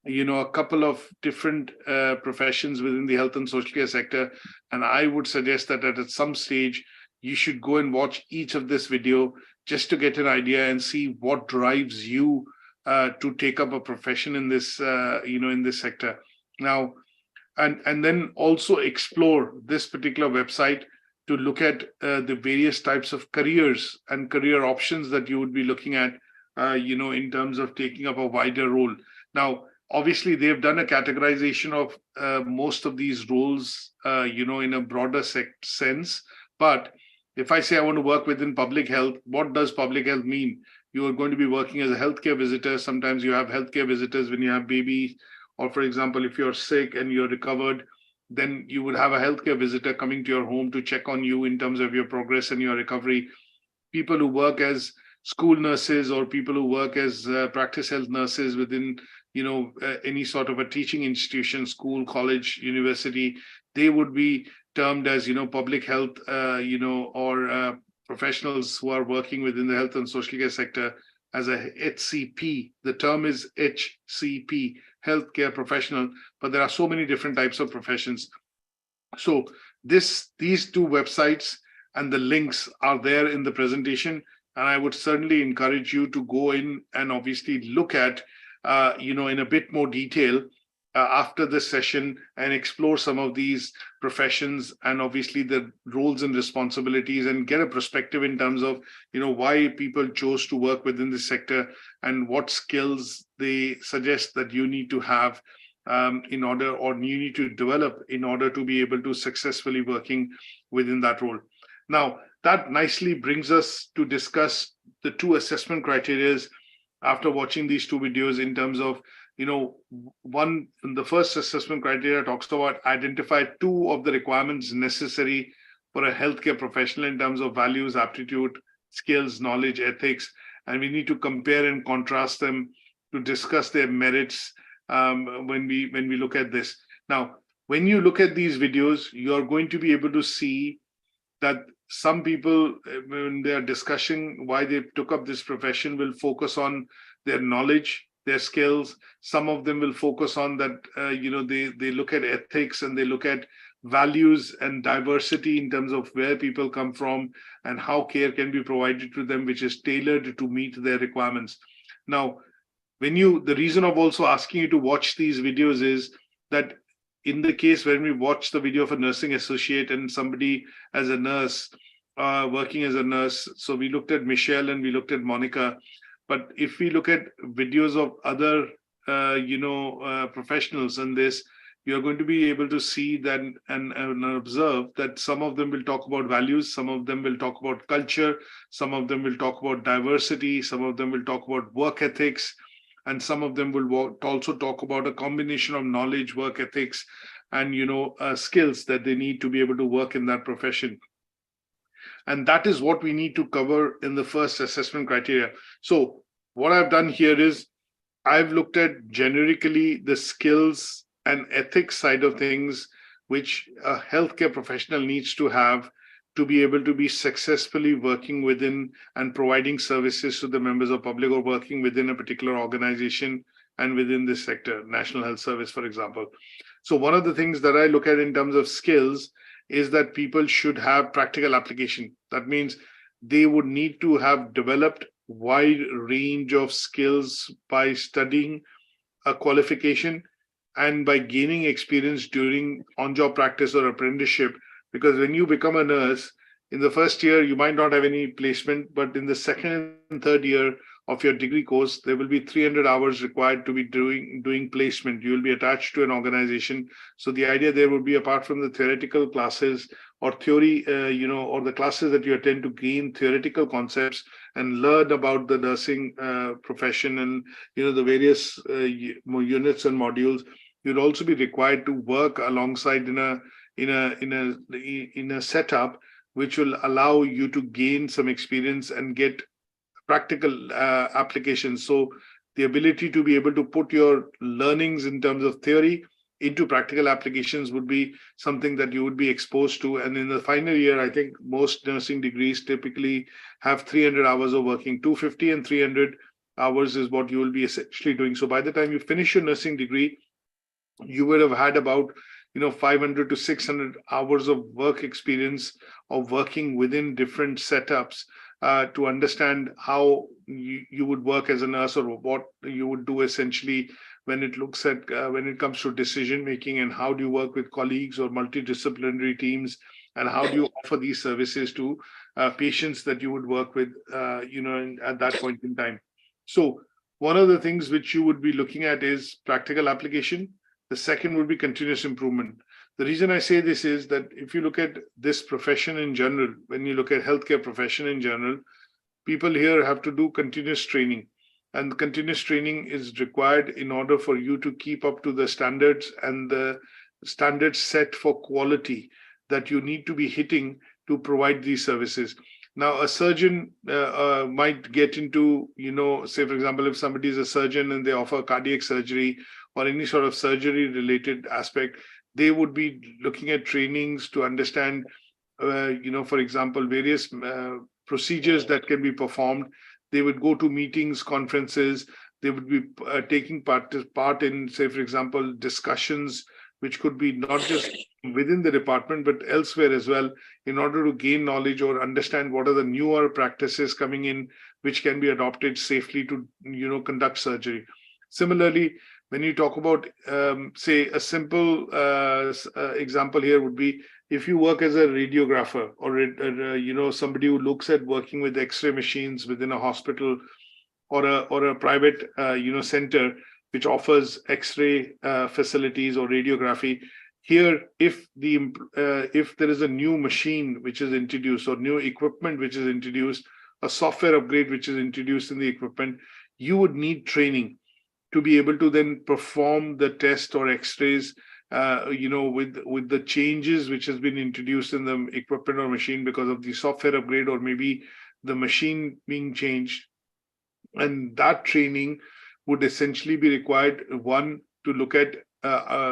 a couple of different professions within the health and social care sector. And I would suggest that at some stage, you should go and watch each of this video just to get an idea and see what drives you to take up a profession in this, in this sector. Now, and then also explore this particular website to look at the various types of careers and career options that you would be looking at, in terms of taking up a wider role. Now, obviously, they've done a categorization of most of these roles, in a broader sense. But if I say I want to work within public health, what does public health mean? You are going to be working as a healthcare visitor. Sometimes you have healthcare visitors when you have babies, or for example, if you're sick and you're recovered, then you would have a healthcare visitor coming to your home to check on you in terms of your progress and your recovery. People who work as school nurses or people who work as practice health nurses within, any sort of a teaching institution, school, college, university, they would be termed as, public health, or professionals who are working within the health and social care sector as a HCP. The term is HCP, healthcare professional, but there are so many different types of professions. So these two websites and the links are there in the presentation, and I would certainly encourage you to go in and obviously look at, in a bit more detail after this session and explore some of these professions and obviously the roles and responsibilities, and get a perspective in terms of, why people chose to work within this sector and what skills they suggest that you need to have in order, or you need to develop in order to be able to successfully working within that role. Now, that nicely brings us to discuss the two assessment criteria after watching these two videos in terms of, one, the first assessment criteria talks about identify two of the requirements necessary for a healthcare professional in terms of values, aptitude, skills, knowledge, ethics, and we need to compare and contrast them to discuss their merits when we look at this. Now, when you look at these videos, you're going to be able to see that some people, when they're discussing why they took up this profession, will focus on their knowledge, their skills. Some of them will focus on that, they look at ethics and they look at values and diversity in terms of where people come from and how care can be provided to them, which is tailored to meet their requirements. Now, the reason of also asking you to watch these videos is that in the case when we watch the video of a nursing associate and somebody as a nurse, working as a nurse, so we looked at Michelle and we looked at Monica, but if we look at videos of other, professionals in this, you're going to be able to see that and observe that some of them will talk about values, some of them will talk about culture, some of them will talk about diversity, some of them will talk about work ethics, and some of them will also talk about a combination of knowledge, work ethics, and skills that they need to be able to work in that profession. And that is what we need to cover in the first assessment criteria. So what I've done here is I've looked at generically the skills and ethics side of things, which a healthcare professional needs to have to be able to be successfully working within and providing services to the members of public, or working within a particular organization and within this sector, National Health Service, for example. So one of the things that I look at in terms of skills is that people should have practical application. That means they would need to have developed wide range of skills by studying a qualification and by gaining experience during on-job practice or apprenticeship. Because when you become a nurse, in the first year, you might not have any placement, but in the second and third year of your degree course, there will be 300 hours required to be doing placement. You will be attached to an organization. So the idea there would be, apart from the theoretical classes or theory, or the classes that you attend to gain theoretical concepts and learn about the nursing profession and the various units and modules, you'll also be required to work alongside in a setup which will allow you to gain some experience and get practical applications. So the ability to be able to put your learnings in terms of theory into practical applications would be something that you would be exposed to. And in the final year, I think most nursing degrees typically have 300 hours of working. 250 and 300 hours is what you will be essentially doing. So by the time you finish your nursing degree, you would have had about 500 to 600 hours of work experience of working within different setups to understand how you would work as a nurse, or what you would do essentially when it comes to decision making, and how do you work with colleagues or multidisciplinary teams, and how do you offer these services to patients that you would work with at that point in time. So one of the things which you would be looking at is practical application. The second would be continuous improvement. The reason I say this is that if you look at this profession in general, when you look at healthcare profession in general, people here have to do continuous training. And continuous training is required in order for you to keep up to the standards and the standards set for quality that you need to be hitting to provide these services. Now, a surgeon might get into, say, for example, if somebody is a surgeon and they offer cardiac surgery or any sort of surgery related aspect, they would be looking at trainings to understand, for example, various procedures that can be performed. They would go to meetings, conferences. They would be taking part in, say, for example, discussions, which could be not just within the department, but elsewhere as well, in order to gain knowledge or understand what are the newer practices coming in, which can be adopted safely to, conduct surgery. Similarly, when you talk about, say, a simple example here would be, if you work as a radiographer or, somebody who looks at working with X-ray machines within a hospital or a private, center which offers X-ray facilities or radiography. Here, if there is a new machine which is introduced or new equipment which is introduced, a software upgrade which is introduced in the equipment, you would need training to be able to then perform the test or X-rays, with the changes which has been introduced in the equipment or machine because of the software upgrade or maybe the machine being changed. And that training would essentially be required, one, to look at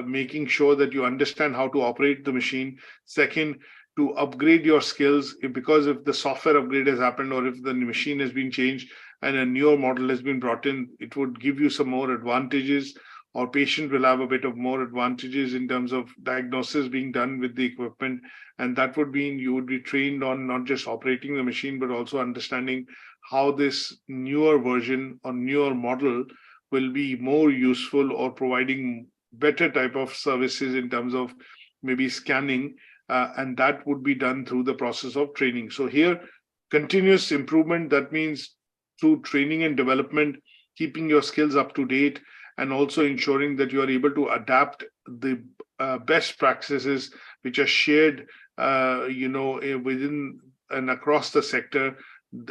making sure that you understand how to operate the machine. Second, to upgrade your skills, because if the software upgrade has happened or if the machine has been changed and a newer model has been brought in, it would give you some more advantages, or patient will have a bit of more advantages in terms of diagnosis being done with the equipment. And that would mean you would be trained on not just operating the machine, but also understanding how this newer version or newer model will be more useful or providing better type of services in terms of maybe scanning. And that would be done through the process of training. So here, continuous improvement, that means through training and development, keeping your skills up to date, and also ensuring that you are able to adapt the best practices which are shared, within and across the sector.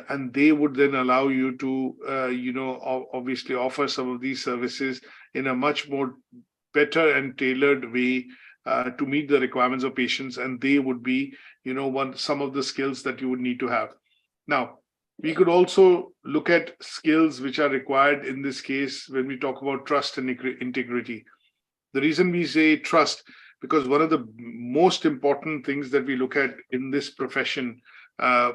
And they would then allow you to, obviously offer some of these services in a much more better and tailored way to meet the requirements of patients. And they would be, some of the skills that you would need to have. Now, we could also look at skills which are required in this case when we talk about trust and integrity. The reason we say trust, because one of the most important things that we look at in this profession,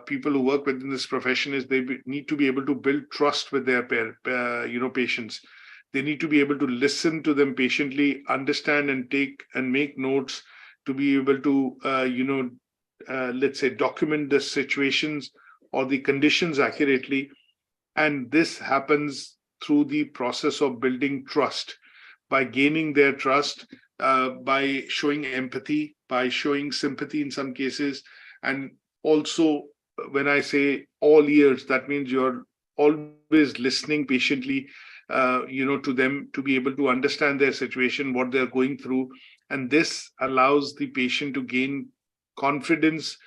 people who work within this profession, is they need to be able to build trust with their patients. They need to be able to listen to them patiently, understand and take and make notes, to be able to let's say document the situations or the conditions accurately. And this happens through the process of building trust, by gaining their trust, by showing empathy, by showing sympathy in some cases. And also, when I say all ears, that means you're always listening patiently, to them, to be able to understand their situation, what they're going through. And this allows the patient to gain confidence,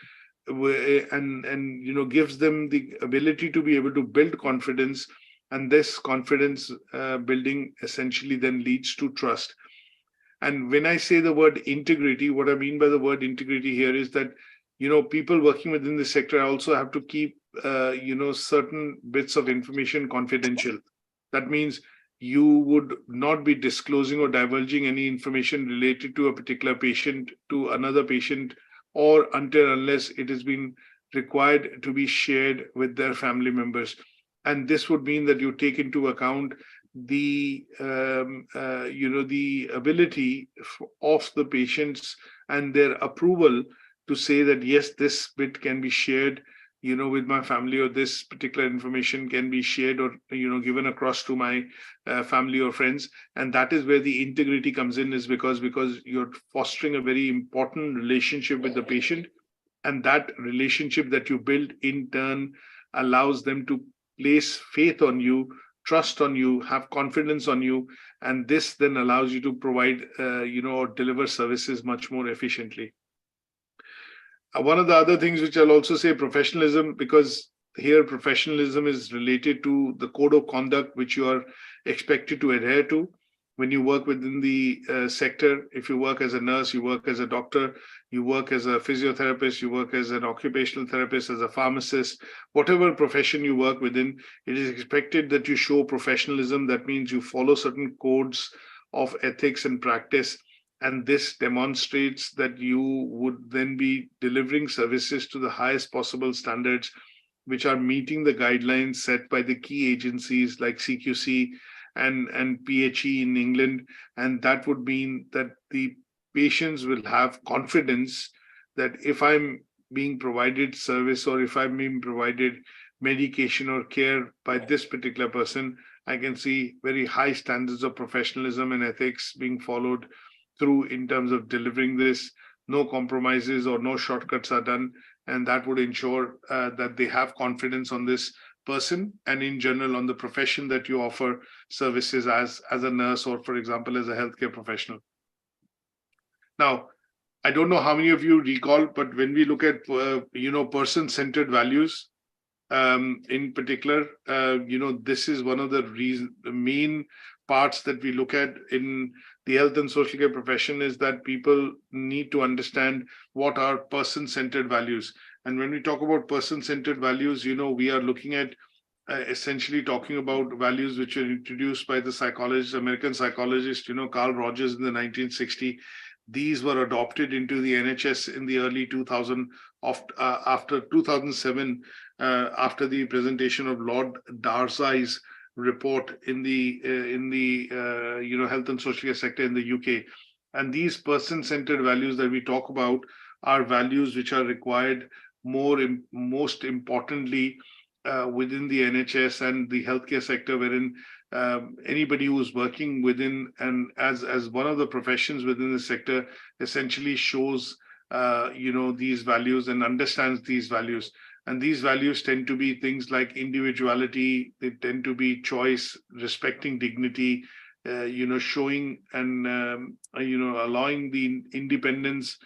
and gives them the ability to be able to build confidence. And this confidence building essentially then leads to trust. And when I say the word integrity, what I mean by the word integrity here is that, people working within the sector also have to keep, certain bits of information confidential. That means you would not be disclosing or divulging any information related to a particular patient to another patient, or unless it has been required to be shared with their family members. And this would mean that you take into account the the ability of the patients and their approval to say that, yes, this bit can be shared with my family, or this particular information can be shared or given across to my family or friends. And that is where the integrity comes in, is because you're fostering a very important relationship with the patient, and that relationship that you build in turn allows them to place faith on you, trust on you, have confidence on you, and this then allows you to provide or deliver services much more efficiently. One of the other things which I'll also say, professionalism, because here professionalism is related to the code of conduct which you are expected to adhere to when you work within the sector. If you work as a nurse, you work as a doctor, you work as a physiotherapist, you work as an occupational therapist, as a pharmacist, whatever profession you work within, it is expected that you show professionalism. That means you follow certain codes of ethics and practice. And this demonstrates that you would then be delivering services to the highest possible standards, which are meeting the guidelines set by the key agencies like CQC and PHE in England. And that would mean that the patients will have confidence that if I'm being provided service, or if I'm being provided medication or care by this particular person, I can see very high standards of professionalism and ethics being followed through in terms of delivering this. No compromises or no shortcuts are done, and that would ensure that they have confidence on this person and in general on the profession that you offer services as a nurse, or for example as a healthcare professional. Now, I don't know how many of you recall, but when we look at person-centered values in particular, this is one of the main parts that we look at in the health and social care profession, is that people need to understand what are person-centered values. And when we talk about person-centered values, we are looking at essentially talking about values which were introduced by the psychologist, American psychologist, Carl Rogers in the 1960s. These were adopted into the NHS in the early 2000s, after 2007, after the presentation of Lord Darzai's report in the health and social care sector in the UK. And these person-centered values that we talk about are values which are required most importantly within the NHS and the healthcare sector, wherein anybody who is working within and as one of the professions within the sector essentially shows these values and understands these values. And these values tend to be things like individuality, they tend to be choice, respecting dignity, showing and allowing the independence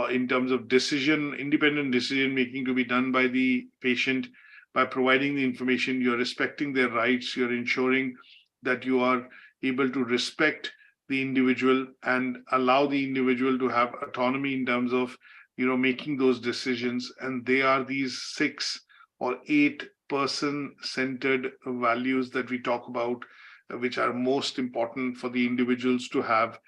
in terms of independent decision making to be done by the patient. By providing the information, you're respecting their rights, you're ensuring that you are able to respect the individual and allow the individual to have autonomy in terms of making those decisions. And they are these 6 or 8 person-centered values that we talk about, which are most important for the individuals to have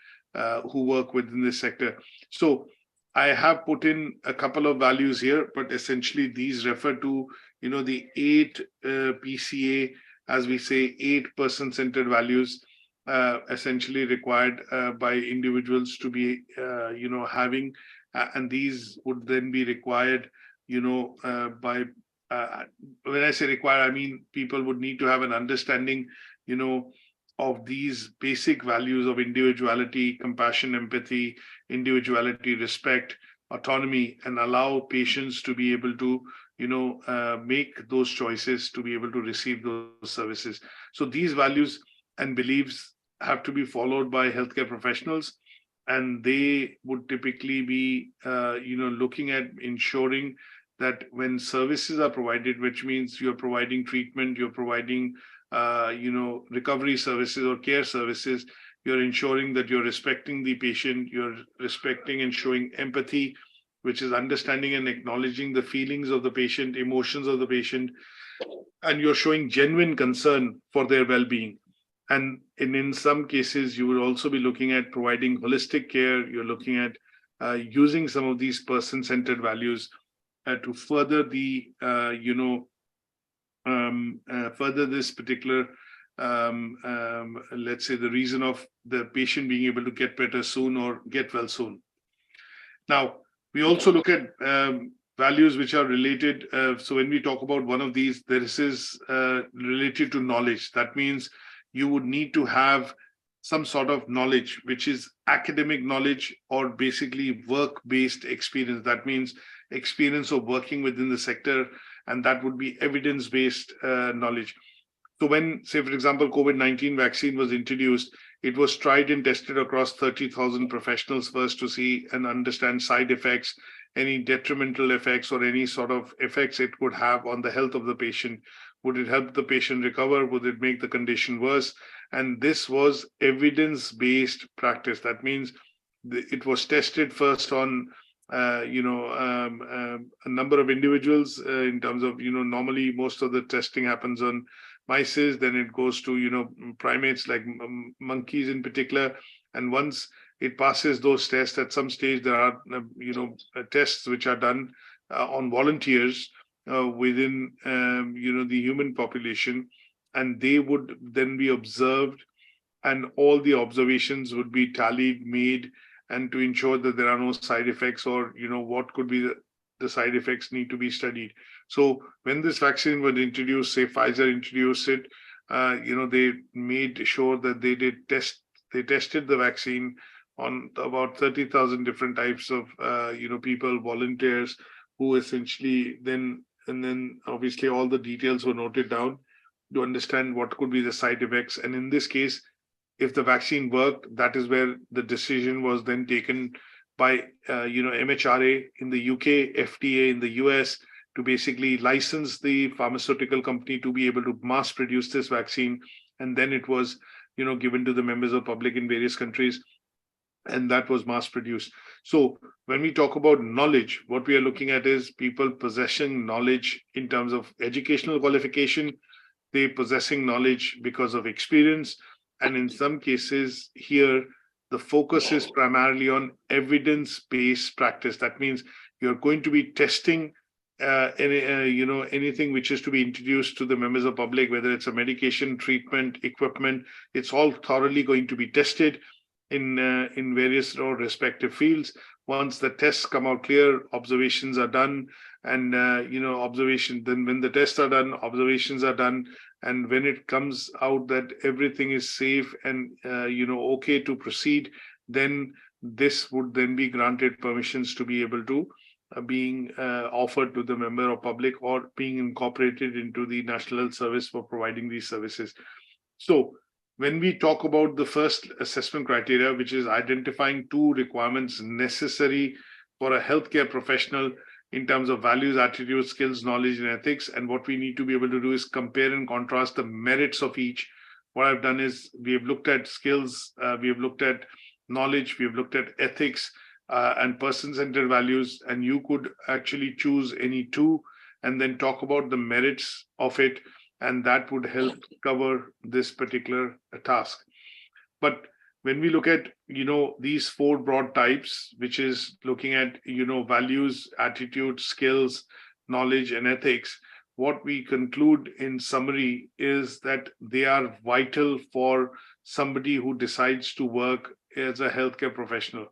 who work within this sector. So I have put in a couple of values here, but essentially these refer to, the 8 PCA, as we say, 8 person-centered values, essentially required by individuals to be, having, and these would then be required, by, when I say required, I mean people would need to have an understanding, of these basic values of individuality, compassion, empathy, individuality, respect, autonomy, and allow patients to be able to, make those choices to be able to receive those services. So these values and beliefs have to be followed by healthcare professionals, and they would typically be, looking at ensuring that when services are provided, which means you're providing treatment, you're providing recovery services or care services, you're ensuring that you're respecting the patient, you're respecting and showing empathy, which is understanding and acknowledging the feelings of the patient, emotions of the patient, and you're showing genuine concern for their well-being. And in some cases, you will also be looking at providing holistic care. You're looking at using some of these person-centered values to further the, further this particular, let's say, the reason of the patient being able to get better soon or get well soon. Now, we also look at values which are related. So when we talk about one of these, this is related to knowledge. That means you would need to have some sort of knowledge, which is academic knowledge or basically work-based experience. That means experience of working within the sector, and that would be evidence-based knowledge. So when, say, for example, COVID-19 vaccine was introduced, it was tried and tested across 30,000 professionals first to see and understand side effects, any detrimental effects or any sort of effects it could have on the health of the patient. Would it help the patient recover? Would it make the condition worse? And this was evidence-based practice. That means it was tested first on a number of individuals in terms of, normally most of the testing happens on mice, then it goes to, primates like monkeys in particular. And once it passes those tests, at some stage there are, tests which are done on volunteers within, the human population, and they would then be observed, and all the observations would be tallied, made, and to ensure that there are no side effects or, what could be the side effects need to be studied. So when this vaccine was introduced, say Pfizer introduced it, they made sure that they tested the vaccine on about 30,000 different types of, people, volunteers, who essentially then obviously all the details were noted down to understand what could be the side effects. And in this case, if the vaccine worked, that is where the decision was then taken by, MHRA in the UK, FDA in the US, to basically license the pharmaceutical company to be able to mass produce this vaccine. And then it was, given to the members of public in various countries, and that was mass produced. So when we talk about knowledge, what we are looking at is people possessing knowledge in terms of educational qualification, they possessing knowledge because of experience. And in some cases here, the focus is primarily on evidence-based practice. That means you're going to be testing anything which is to be introduced to the members of public, whether it's a medication, treatment, equipment, it's all thoroughly going to be tested in various respective fields. Once the tests come out clear, observations are done, and then when the tests are done, observations are done, and when it comes out that everything is safe and okay to proceed, then this would then be granted permissions to be able to being offered to the member of public or being incorporated into the National Health Service for providing these services. So when we talk about the first assessment criteria, which is identifying 2 requirements necessary for a healthcare professional in terms of values, attitudes, skills, knowledge, and ethics, and what we need to be able to do is compare and contrast the merits of each. What I've done is we have looked at skills, we have looked at knowledge, we have looked at ethics, and person-centered values, and you could actually choose any 2 and then talk about the merits of it, and that would help cover this particular task. But when we look at, these four broad types, which is looking at, values, attitude, skills, knowledge, and ethics, what we conclude in summary is that they are vital for somebody who decides to work as a healthcare professional.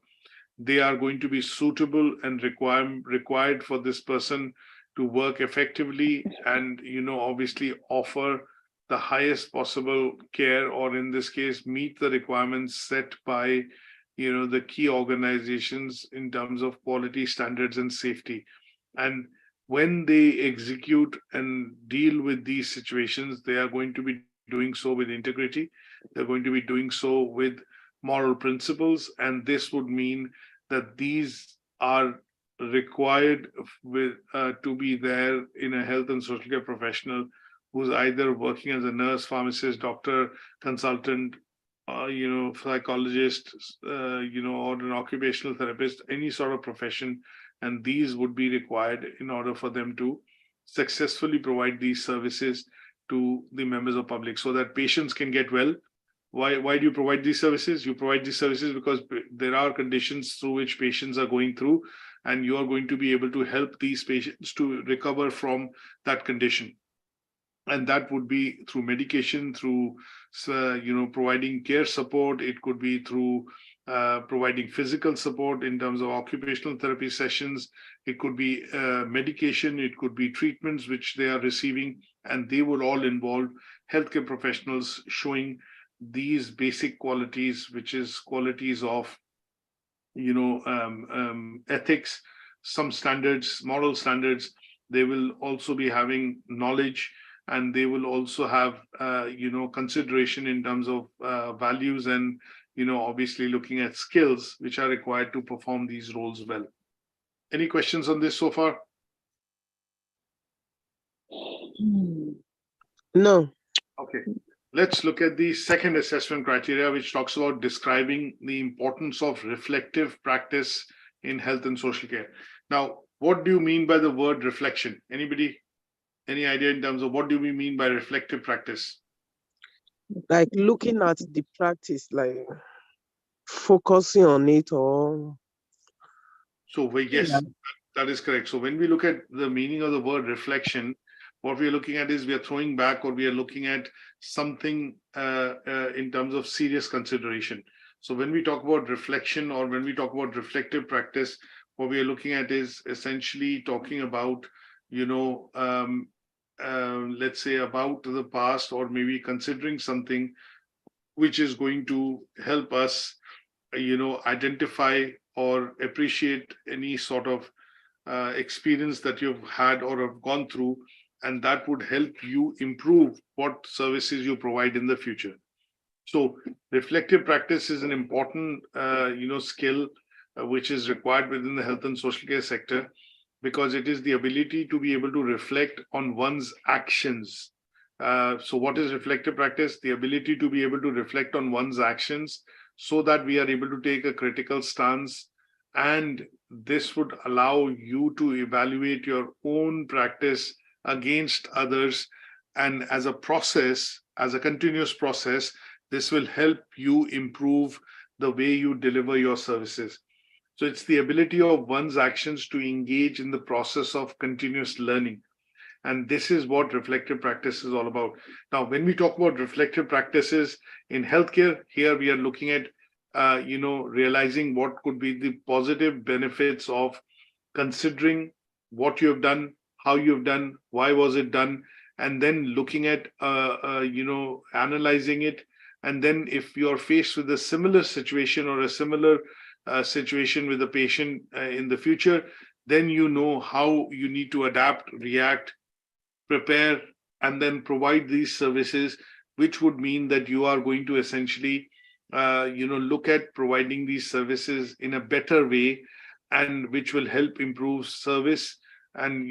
They are going to be suitable and required for this person to work effectively and, obviously offer the highest possible care, or in this case, meet the requirements set by, the key organizations in terms of quality standards and safety. And when they execute and deal with these situations, they are going to be doing so with integrity. They're going to be doing so with moral principles. And this would mean that these are required to be there in a health and social care professional who's either working as a nurse, pharmacist, doctor, consultant, psychologist, or an occupational therapist, any sort of profession. And these would be required in order for them to successfully provide these services to the members of public so that patients can get well. Why do you provide these services? You provide these services because there are conditions through which patients are going through, and you are going to be able to help these patients to recover from that condition. And that would be through medication, through, providing care support. It could be through providing physical support in terms of occupational therapy sessions. It could be medication. It could be treatments which they are receiving, and they would all involve healthcare professionals showing these basic qualities, which is qualities of, ethics, some standards, moral standards. They will also be having knowledge, and they will also have, consideration in terms of values and, obviously looking at skills which are required to perform these roles well. Any questions on this so far? No. Okay. Let's look at the second assessment criteria, which talks about describing the importance of reflective practice in health and social care. Now, what do you mean by the word reflection? Anybody? Any idea in terms of what do we mean by reflective practice? Like looking at the practice, like focusing on it, or So, yes, that is correct. So when we look at the meaning of the word reflection, what we are looking at is we are throwing back, or we are looking at something in terms of serious consideration. So when we talk about reflection, or when we talk about reflective practice, what we are looking at is essentially talking about, let's say about the past, or maybe considering something which is going to help us, identify or appreciate any sort of experience that you've had or have gone through, and that would help you improve what services you provide in the future. So reflective practice is an important, skill which is required within the health and social care sector, because it is the ability to be able to reflect on one's actions. So what is reflective practice? The ability to be able to reflect on one's actions so that we are able to take a critical stance. And this would allow you to evaluate your own practice against others. And as a process, as a continuous process, this will help you improve the way you deliver your services. So it's the ability of one's actions to engage in the process of continuous learning. And this is what reflective practice is all about. Now, when we talk about reflective practices in healthcare, here we are looking at, realizing what could be the positive benefits of considering what you have done, how you have done, why was it done, and then looking at, analyzing it. And then if you're faced with a similar situation or a similar situation with a patient in the future, then you know how you need to adapt, react, prepare, and then provide these services, which would mean that you are going to essentially, look at providing these services in a better way, and which will help improve service, and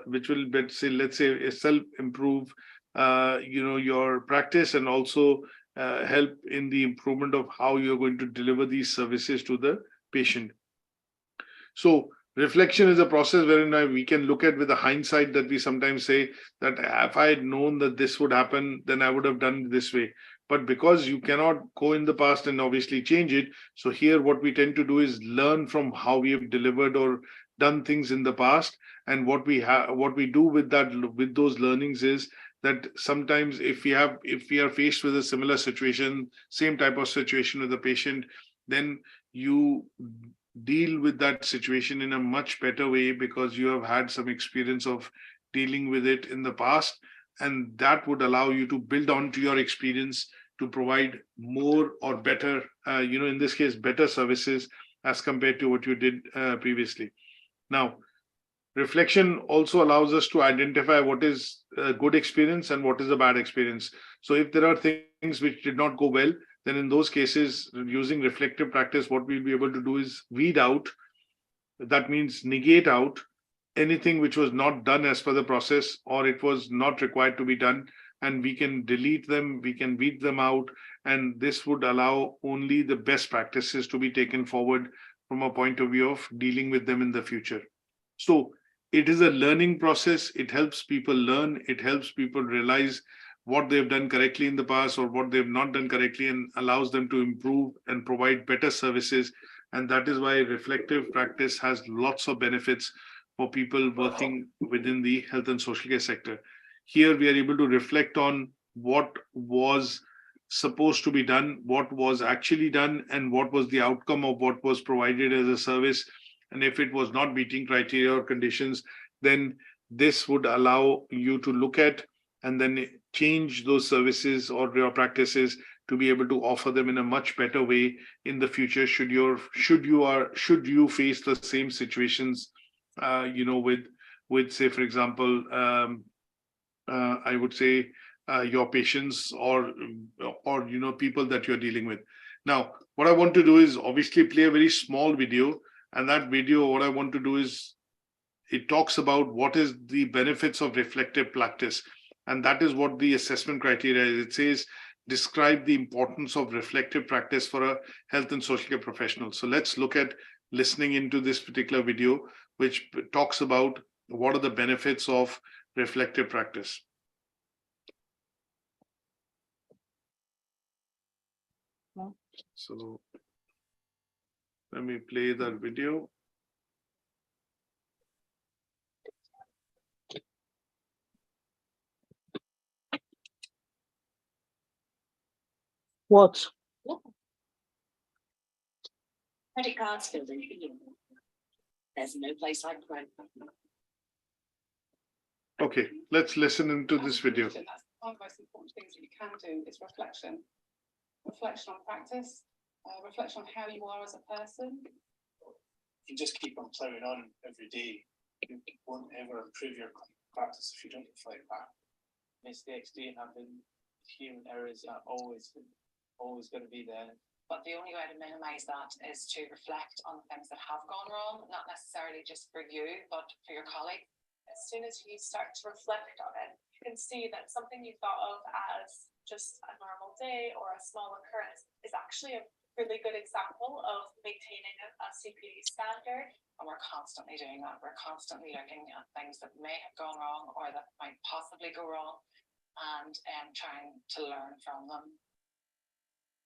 which will, let's say, self-improve, your practice, and also help in the improvement of how you're going to deliver these services to the patient. So Reflection is a process wherein we can look at with the hindsight that we sometimes say that if I had known that this would happen, then I would have done it this way. But because you cannot go in the past and obviously change it, so here what we tend to do is learn from how we have delivered or done things in the past. And what we do with those learnings is that sometimes if we are faced with a similar situation, same type of situation with the patient, then you deal with that situation in a much better way because you have had some experience of dealing with it in the past, and that would allow you to build on to your experience to provide more or better, in this case, better services as compared to what you did previously. Now, reflection also allows us to identify what is a good experience and what is a bad experience. So if there are things which did not go well, then in those cases, using reflective practice, what we'll be able to do is weed out, that means negate out anything which was not done as per the process or it was not required to be done, and we can delete them, we can weed them out, and this would allow only the best practices to be taken forward from a point of view of dealing with them in the future. So it is a learning process. It helps people learn. It helps people realize what they've done correctly in the past or what they've not done correctly, and allows them to improve and provide better services. And that is why reflective practice has lots of benefits for people working within the health and social care sector. Here we are able to reflect on what was supposed to be done, what was actually done, and what was the outcome of what was provided as a service. And if it was not meeting criteria or conditions, then this would allow you to look at and then change those services or your practices to be able to offer them in a much better way in the future. Should you face the same situations, with say, for example, I would say your patients or people that you're dealing with. Now, what I want to do is obviously play a very small video, and that video, what I want to do is it talks about what is the benefits of reflective practice. And that is what the assessment criteria is. It says, describe the importance of reflective practice for a health and social care professional. So let's look at listening into this particular video, which talks about what are the benefits of reflective practice. So let me play that video. What? Credit cards filled in for you. There's no place like credit. Okay, let's listen into this video. That's one of the most important things that you can do is reflection. Reflection on practice, reflection on how you are as a person. If you just keep on plowing on every day, you won't ever improve your practice if you don't reflect back. Mistakes do happen. Human errors are always going to be there. But the only way to minimize that is to reflect on the things that have gone wrong, not necessarily just for you, but for your colleague. As soon as you start to reflect on it, you can see that something you thought of as just a normal day or a small occurrence is actually a really good example of maintaining a CPD standard. And we're constantly doing that. We're constantly looking at things that may have gone wrong or that might possibly go wrong, and trying to learn from them.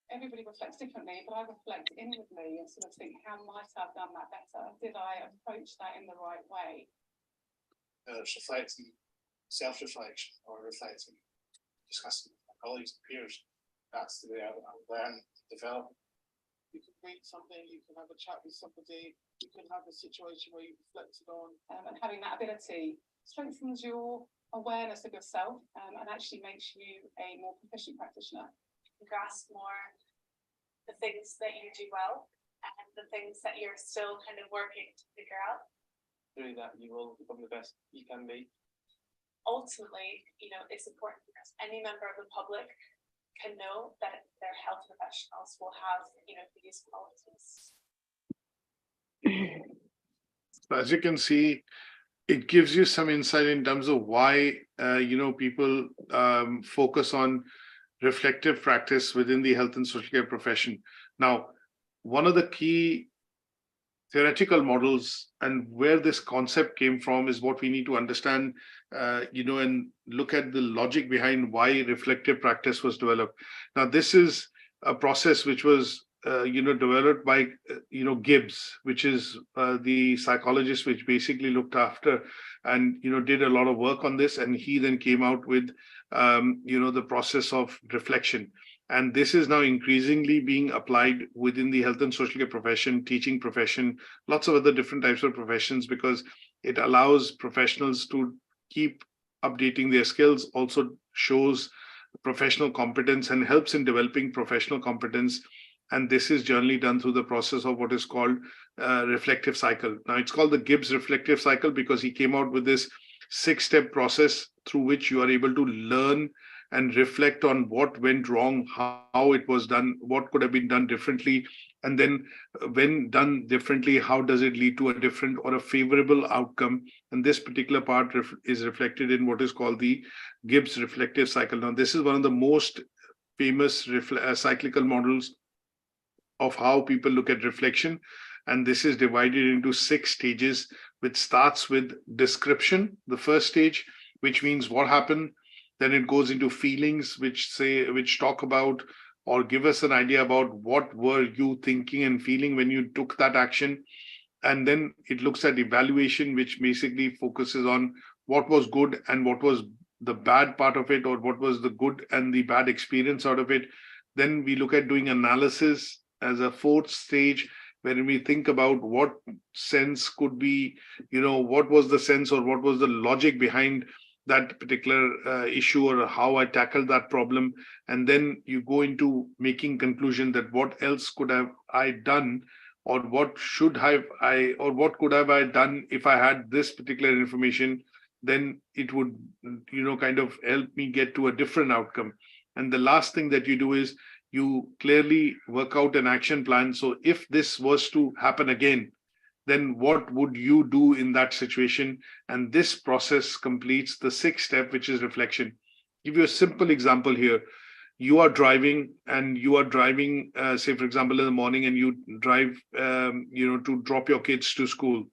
Everybody reflects differently, but I reflect inwardly and sort of think, how might I have done that better? Did I approach that in the right way? It's reflecting, self-reflection, or reflecting, discussing with my colleagues and peers. That's the way I learn, develop. You can read something, you can have a chat with somebody, you can have a situation where you reflected on. And having that ability strengthens your awareness of yourself and actually makes you a more proficient practitioner. You grasp more the things that you do well and the things that you're still kind of working to figure out. Through that, you will become the best you can be. Ultimately, it's important because any member of the public can know that their health professionals will have, these qualities. As you can see, it gives you some insight in terms of why, people focus on reflective practice within the health and social care profession. Now, one of the key theoretical models and where this concept came from is what we need to understand, and look at the logic behind why reflective practice was developed. Now, this is a process which was, developed by, Gibbs, which is the psychologist which basically looked after and, did a lot of work on this. And he then came out with, the process of reflection. And this is now increasingly being applied within the health and social care profession, teaching profession, lots of other different types of professions, because it allows professionals to keep updating their skills, also shows professional competence and helps in developing professional competence. And this is generally done through the process of what is called reflective cycle. Now, it's called the Gibbs reflective cycle because he came out with this 6-step process through which you are able to learn and reflect on what went wrong, how it was done, what could have been done differently, and then when done differently, how does it lead to a different or a favorable outcome. And this particular part is reflected in what is called the Gibbs reflective cycle. Now, this is one of the most famous cyclical models of how people look at reflection. And this is divided into 6 stages, which starts with description, the first stage, which means what happened. Then it goes into feelings, which talk about or give us an idea about what were you thinking and feeling when you took that action. And then it looks at evaluation, which basically focuses on what was good and what was the bad part of it, or what was the good and the bad experience out of it. Then we look at doing analysis as a 4th stage, when we think about what sense could be, what was the sense or what was the logic behind that particular issue, or how I tackled that problem. And then you go into making conclusion that what else could have I done, or what could have I done if I had this particular information. Then it would, kind of help me get to a different outcome. And the last thing that you do is you clearly work out an action plan. So if this was to happen again, then what would you do in that situation? And this process completes the 6th step, which is reflection. Give you a simple example here. You are driving, say, for example, in the morning, and you drive, to drop your kids to school.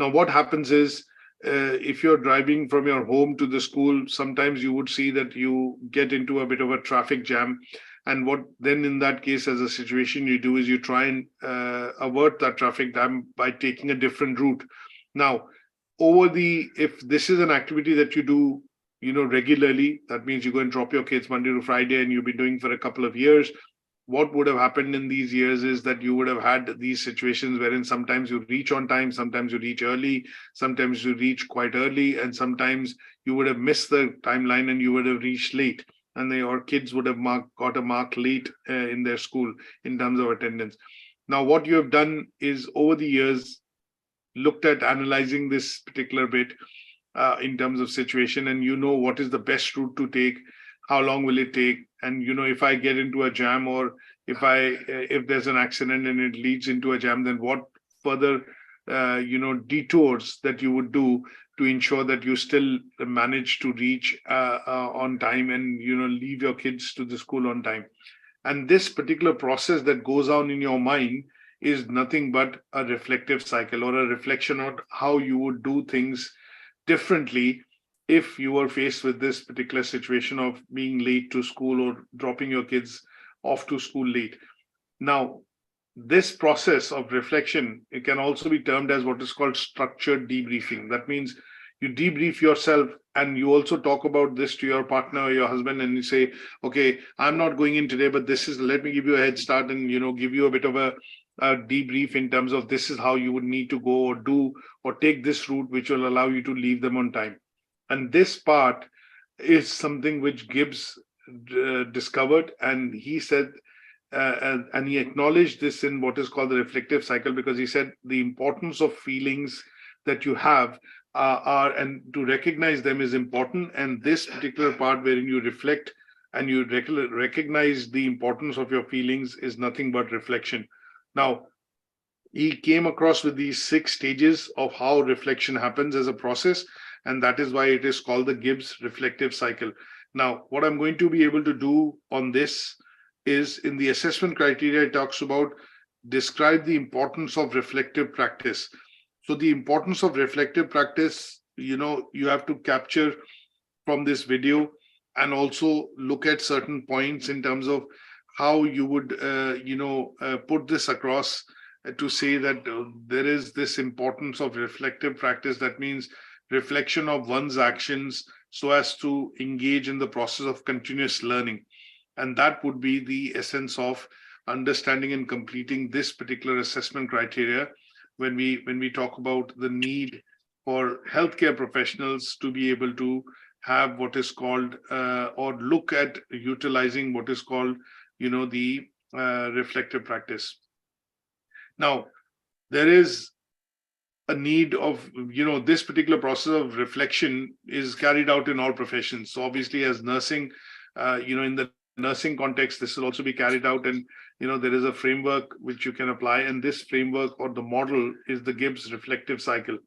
Now, what happens is, if you're driving from your home to the school, sometimes you would see that you get into a bit of a traffic jam. And what then in that case, as a situation, you do is you try and avert that traffic jam by taking a different route. Now, if this is an activity that you do, regularly, that means you go and drop your kids Monday to Friday, and you've been doing for a couple of years. What would have happened in these years is that you would have had these situations wherein sometimes you reach on time, sometimes you reach early, sometimes you reach quite early, and sometimes you would have missed the timeline and you would have reached late. And your kids would have got a mark late in their school in terms of attendance. Now, what you have done is over the years looked at analyzing this particular bit in terms of situation, and what is the best route to take, how long will it take, and if I get into a jam, or if there's an accident and it leads into a jam, then what further detours that you would do to ensure that you still manage to reach on time and leave your kids to the school on time. And this particular process that goes on in your mind is nothing but a reflective cycle, or a reflection on how you would do things differently if you were faced with this particular situation of being late to school or dropping your kids off to school late. Now, this process of reflection, it can also be termed as what is called structured debriefing. That means you debrief yourself, and you also talk about this to your partner or your husband, and you say, okay, I'm not going in today, but let me give you a head start and, give you a bit of a debrief in terms of this is how you would need to go or do or take this route, which will allow you to leave them on time. And this part is something which Gibbs discovered, and he said, and he acknowledged this in what is called the reflective cycle, because he said the importance of feelings that you have and to recognize them is important. And this particular part wherein you reflect and you recognize the importance of your feelings is nothing but reflection. Now, he came across with these 6 stages of how reflection happens as a process, and that is why it is called the Gibbs reflective cycle. Now, what I'm going to be able to do on this is, in the assessment criteria, it talks about describe the importance of reflective practice. So the importance of reflective practice, you have to capture from this video and also look at certain points in terms of how you would, put this across to say that there is this importance of reflective practice. That means reflection of one's actions so as to engage in the process of continuous learning. And that would be the essence of understanding and completing this particular assessment criteria when we talk about the need for healthcare professionals to be able to have what is called or look at utilizing what is called the reflective practice. Now, there is a need of, this particular process of reflection is carried out in all professions. So obviously as nursing, in the nursing context, this will also be carried out, and there is a framework which you can apply, and this framework or the model is the Gibbs reflective cycle.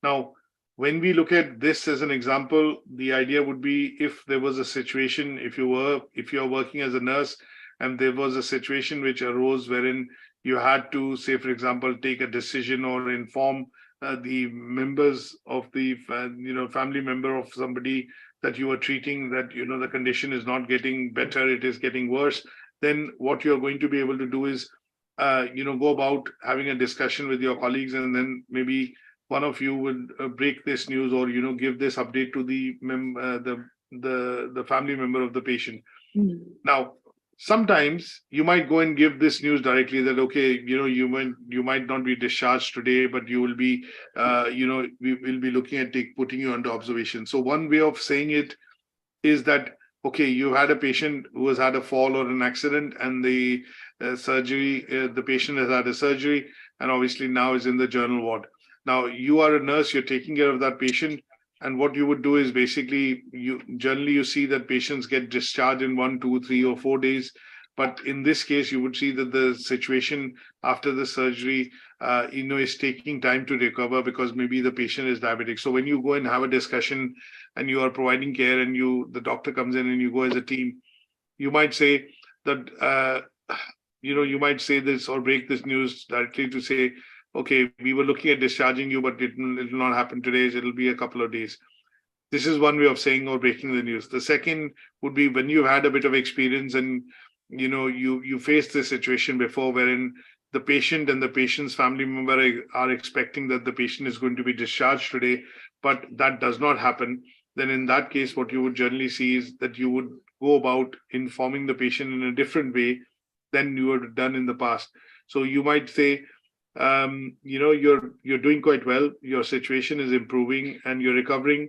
Now, when we look at this as an example, the idea would be if there was a situation, if you are working as a nurse and there was a situation which arose wherein you had to, say, for example, take a decision or inform the members of the, family member of somebody that you are treating that, the condition is not getting better, it is getting worse, then what you're going to be able to do is, go about having a discussion with your colleagues, and then maybe one of you would break this news or, give this update to the family member of the patient. Now, sometimes you might go and give this news directly that, okay, you might not be discharged today, but you will be, we will be looking at putting you under observation. So one way of saying it is that, okay, you had a patient who has had a fall or an accident, and the patient has had a surgery, and obviously now is in the general ward. Now, you are a nurse, you're taking care of that patient. And what you would do is basically, you see that patients get discharged in 1, 2, 3, or 4 days. But in this case, you would see that the situation after the surgery, is taking time to recover because maybe the patient is diabetic. So when you go and have a discussion and you are providing care and the doctor comes in and you go as a team, you might say that, you might say this or break this news directly to say, okay, we were looking at discharging you, but it will not happen today. It'll be a couple of days. This is one way of saying or breaking the news. The second would be when you've had a bit of experience and, you faced this situation before wherein the patient and the patient's family member are expecting that the patient is going to be discharged today, but that does not happen. Then in that case, what you would generally see is that you would go about informing the patient in a different way than you had done in the past. So you might say, you're doing quite well, your situation is improving and you're recovering,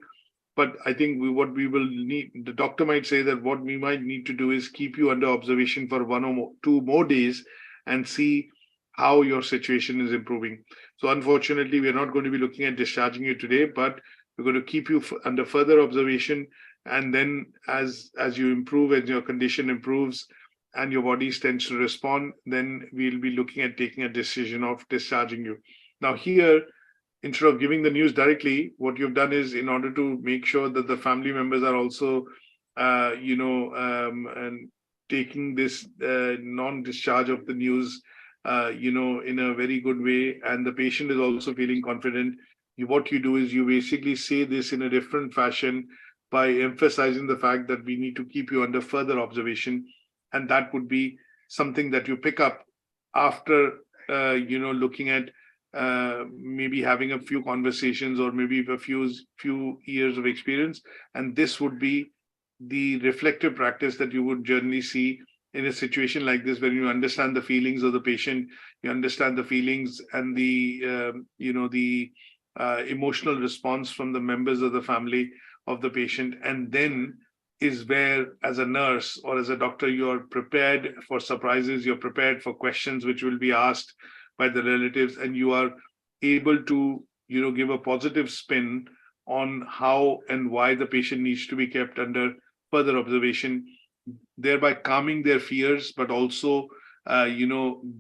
but I think what we will need, the doctor might say that what we might need to do is keep you under observation for 1 or 2 more days and see how your situation is improving. So unfortunately, we're not going to be looking at discharging you today, but we're going to keep you under further observation, and then as you improve, as your condition improves and your body tends to respond, then we'll be looking at taking a decision of discharging you. Now here, instead of giving the news directly, what you've done is, in order to make sure that the family members are also, and taking this non-discharge of the news, in a very good way, and the patient is also feeling confident, what you do is you basically say this in a different fashion by emphasizing the fact that we need to keep you under further observation. And that would be something that you pick up after, looking at maybe having a few conversations or maybe a few years of experience. And this would be the reflective practice that you would generally see in a situation like this, when you understand the feelings of the patient, you understand the feelings and the, emotional response from the members of the family of the patient. And then is where, as a nurse or as a doctor, you're prepared for surprises, you're prepared for questions which will be asked by the relatives, and you are able to, give a positive spin on how and why the patient needs to be kept under further observation, thereby calming their fears, but also,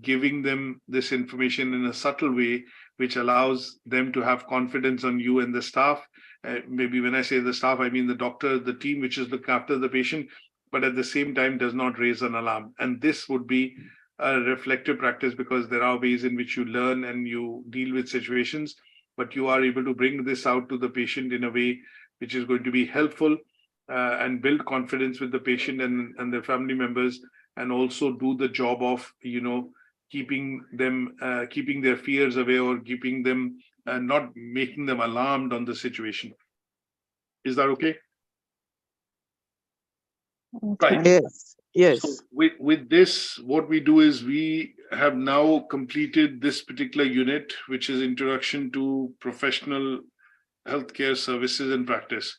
giving them this information in a subtle way, which allows them to have confidence on you and the staff. Maybe when I say the staff, I mean the doctor, the team which is looking after the patient, but at the same time does not raise an alarm. And this would be a reflective practice, because there are ways in which you learn and you deal with situations, but you are able to bring this out to the patient in a way which is going to be helpful and build confidence with the patient and their family members, and also do the job of, keeping them, keeping their fears away, or keeping them, not making them alarmed on the situation. Is that okay? Right. Yes. Yes. So with this, what we do is we have now completed this particular unit, which is Introduction to Professional Healthcare Services and Practice.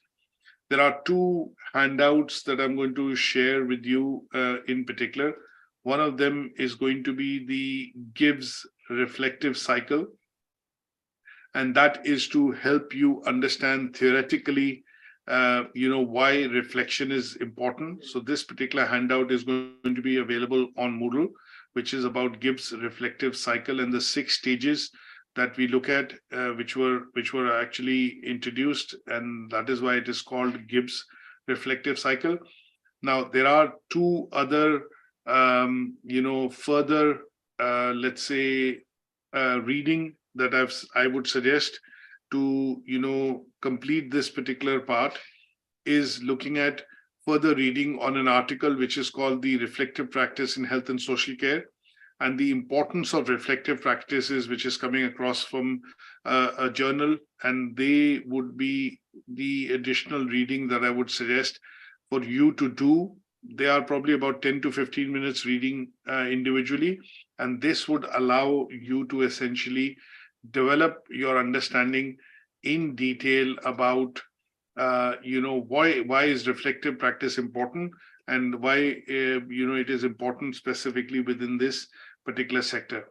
There are two handouts that I'm going to share with you in particular. One of them is going to be the GIBS reflective cycle, and that is to help you understand theoretically why reflection is important. So this particular handout is going to be available on Moodle, which is about GIBS reflective cycle and the 6 stages that we look at, which were actually introduced, and that is why it is called GIBS reflective cycle. Now there are 2 other further let's say reading that I would suggest to complete this particular part, is looking at further reading on an article which is called The Reflective Practice in Health and Social Care, and the importance of reflective practices, which is coming across from a journal, and they would be the additional reading that I would suggest for you to do. They are probably about 10 to 15 minutes reading individually, and this would allow you to essentially develop your understanding in detail about why is reflective practice important, and why it is important specifically within this particular sector.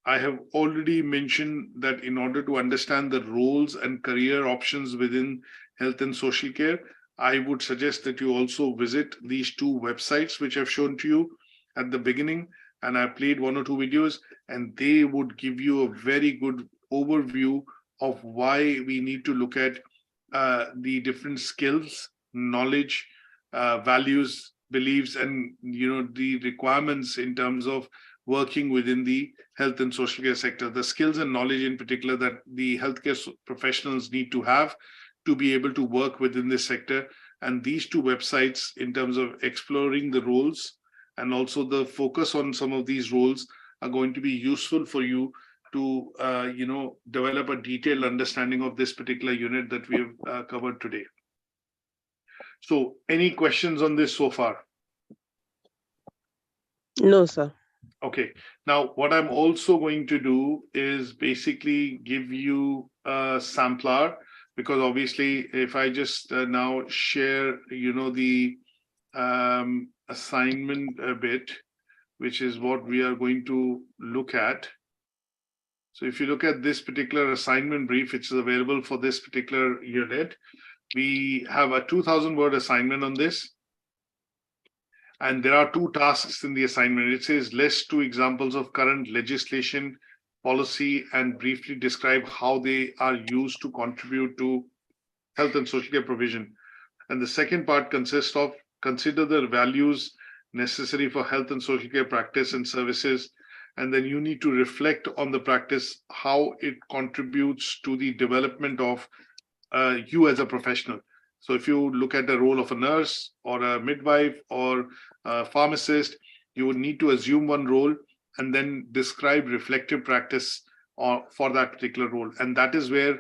I have already mentioned that in order to understand the roles and career options within health and social care, I would suggest that you also visit these 2 websites which I've shown to you at the beginning, and I played 1 or 2 videos, and they would give you a very good overview of why we need to look at the different skills, knowledge, values, beliefs, and the requirements in terms of working within the health and social care sector. The skills and knowledge in particular that the healthcare professionals need to have to be able to work within this sector. And these 2 websites, in terms of exploring the roles and also the focus on some of these roles, are going to be useful for you to develop a detailed understanding of this particular unit that we have covered today. So any questions on this so far? No, sir. Okay. Now, what I'm also going to do is basically give you a sampler, because obviously if I just now share, the assignment a bit, which is what we are going to look at. So if you look at this particular assignment brief, which is available for this particular unit, we have a 2,000-word assignment on this. And there are 2 tasks in the assignment. It says list 2 examples of current legislation, policy, and briefly describe how they are used to contribute to health and social care provision. And the second part consists of consider the values necessary for health and social care practice and services. And then you need to reflect on the practice, how it contributes to the development of you as a professional. So if you look at the role of a nurse or a midwife or a pharmacist, you would need to assume one role and then describe reflective practice for that particular role. And that is where,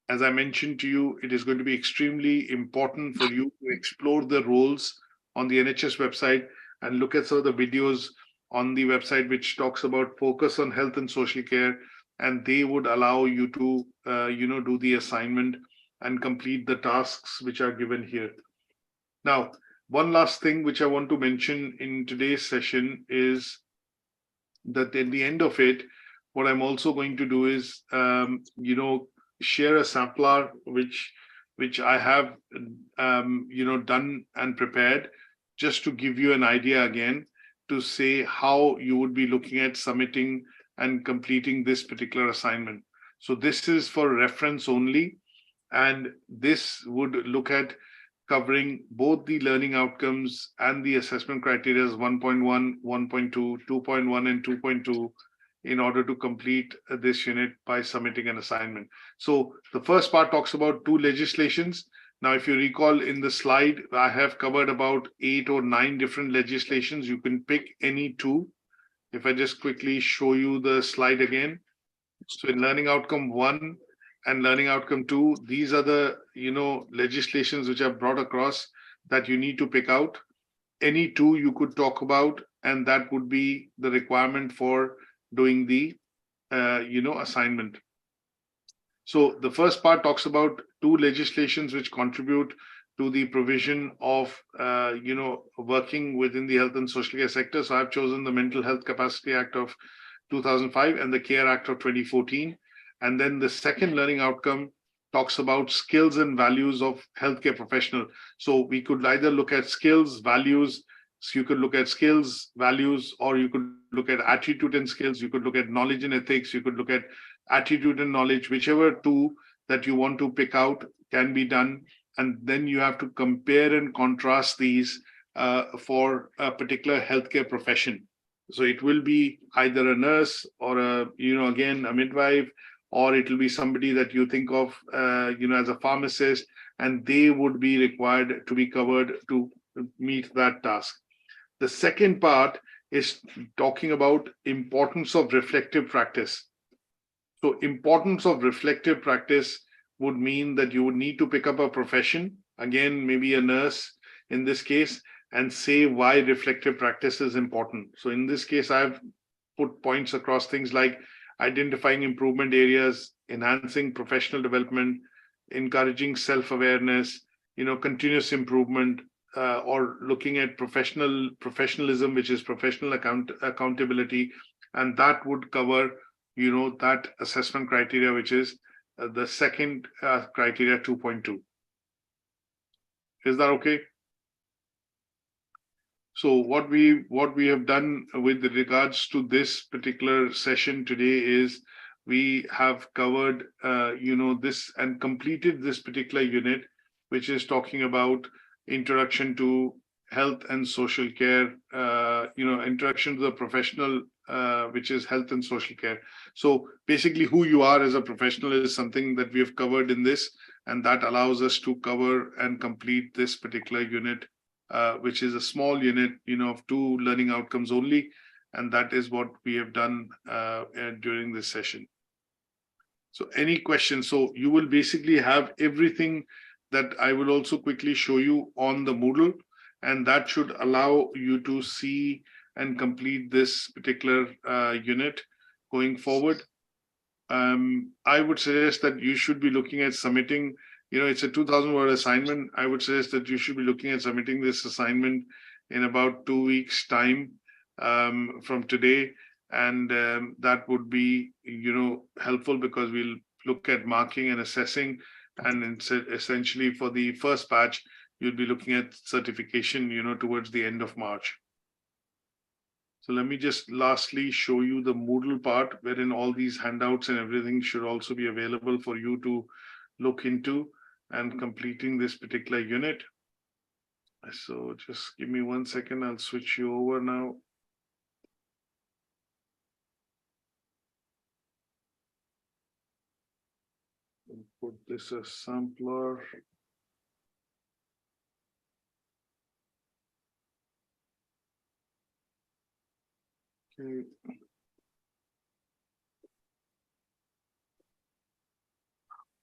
as I mentioned to you, it is going to be extremely important for you to explore the roles on the NHS website and look at some of the videos on the website which talks about focus on health and social care, and they would allow you to do the assignment and complete the tasks which are given here. Now, one last thing which I want to mention in today's session is that at the end of it, what I'm also going to do is share a sampler which I have done and prepared, just to give you an idea again, to say how you would be looking at submitting and completing this particular assignment. So this is for reference only, and this would look at covering both the learning outcomes and the assessment criteria 1.1, 1.2, 2.1, and 2.2 in order to complete this unit by submitting an assignment. So the first part talks about 2 legislations. Now, if you recall in the slide, I have covered about 8 or 9 different legislations. You can pick any 2. If I just quickly show you the slide again. So in learning outcome 1 and learning outcome 2, these are the, legislations which are brought across that you need to pick out. Any 2 you could talk about, and that would be the requirement for doing the, assignment. So the first part talks about 2 legislations which contribute to the provision of, working within the health and social care sector. So I've chosen the Mental Health Capacity Act of 2005 and the CARE Act of 2014. And then the second learning outcome talks about skills and values of healthcare professional. So we could either look at skills, values. So you could look at skills, values, or you could look at attitude and skills. You could look at knowledge and ethics. You could look at attitude and knowledge. Whichever 2 that you want to pick out can be done. And then you have to compare and contrast these for a particular healthcare profession. So it will be either a nurse or again, a midwife, or it will be somebody that you think of, as a pharmacist, and they would be required to be covered to meet that task. The second part is talking about importance of reflective practice. So importance of reflective practice would mean that you would need to pick up a profession, again, maybe a nurse in this case, and say why reflective practice is important. So in this case, I've put points across things like identifying improvement areas, enhancing professional development, encouraging self-awareness, continuous improvement, or looking at professionalism, which is professional accountability. And that would cover, that assessment criteria, which is the second criteria 2.2. Is that okay? So what we have done with regards to this particular session today is we have covered, this and completed this particular unit, which is talking about introduction to health and social care, introduction to the professional, which is health and social care. So basically who you are as a professional is something that we have covered in this, and that allows us to cover and complete this particular unit, which is a small unit, of 2 learning outcomes only. And that is what we have done during this session. So any questions? So you will basically have everything that I will also quickly show you on the Moodle, and that should allow you to see and complete this particular unit going forward. I would suggest that you should be looking at submitting, it's a 2,000-word assignment. I would suggest that you should be looking at submitting this assignment in about 2 weeks' time from today. And that would be, helpful, because we'll look at marking and assessing. And it's essentially for the first batch, you'll be looking at certification, towards the end of March. So let me just lastly show you the Moodle part, wherein all these handouts and everything should also be available for you to look into and completing this particular unit. So just give me 1 second, I'll switch you over now. Put this as sampler. Okay.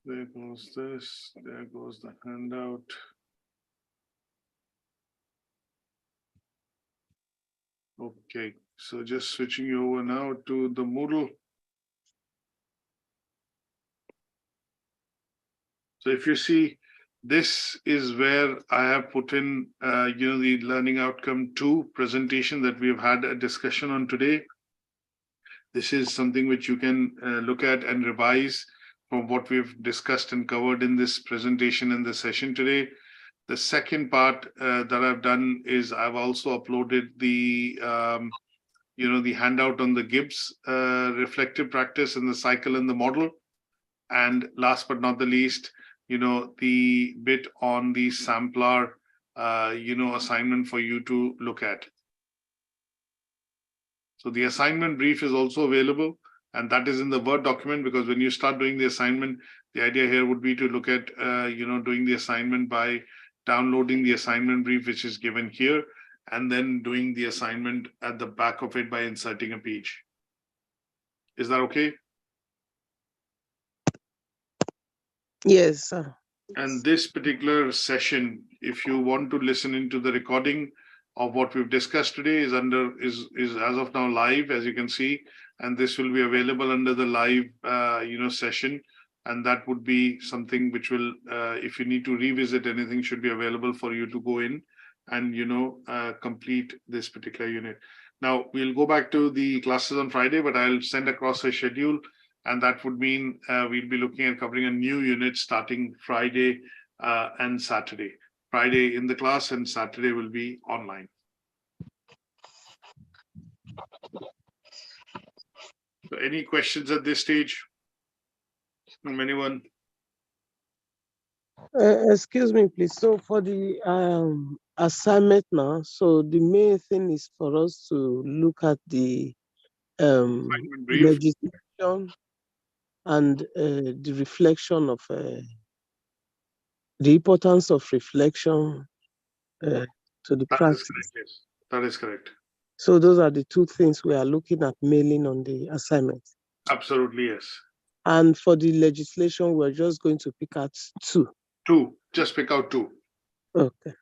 There goes this, there goes the handout. Okay, so just switching you over now to the Moodle. So if you see, this is where I have put in, the learning outcome 2 presentation that we've had a discussion on today. This is something which you can look at and revise from what we've discussed and covered in this presentation in the session today. The second part that I've done is I've also uploaded the, the handout on the Gibbs reflective practice and the cycle and the model. And last but not the least, the bit on the sampler, assignment for you to look at. So the assignment brief is also available, and that is in the Word document, because when you start doing the assignment, the idea here would be to look at, doing the assignment by downloading the assignment brief, which is given here, and then doing the assignment at the back of it by inserting a page. Is that okay? Yes, sir. And this particular session, if you want to listen into the recording of what we've discussed today, is as of now live, as you can see, and this will be available under the live session, and that would be something which will, if you need to revisit anything, should be available for you to go in and complete this particular unit. Now we'll go back to the classes on Friday, but I'll send across a schedule, and that would mean we'll be looking at covering a new unit starting Friday and Saturday. Friday in the class and Saturday will be online. So any questions at this stage from anyone? Excuse me, please. So for the assignment now, so the main thing is for us to look at the Assignment brief. legislation and the reflection of the importance of reflection to the That is practice. correct, yes. That is correct. So those are the two things we are looking at mailing on the assignment. Absolutely, yes. And for the legislation, we're just going to pick out two. Two, just pick out two. Okay.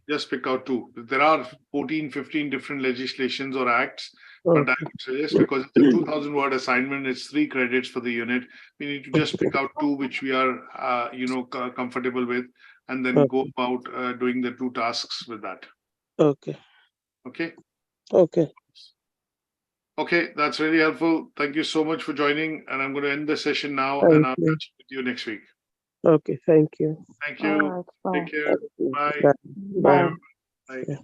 Just pick out two. There are 14, 15 different legislations or acts, but I would suggest, because it's a 2,000 word assignment, it's 3 credits for the unit. We need to just pick out two which we are, comfortable with, and then go about doing the 2 tasks with that. Okay. Okay. Okay. Okay, that's really helpful. Thank you so much for joining, and I'm going to end the session now, Thank and I'll you. catch up with you next week. Okay, thank you. Thank you. All right, Take care. Bye. Bye. bye. Bye. Yeah.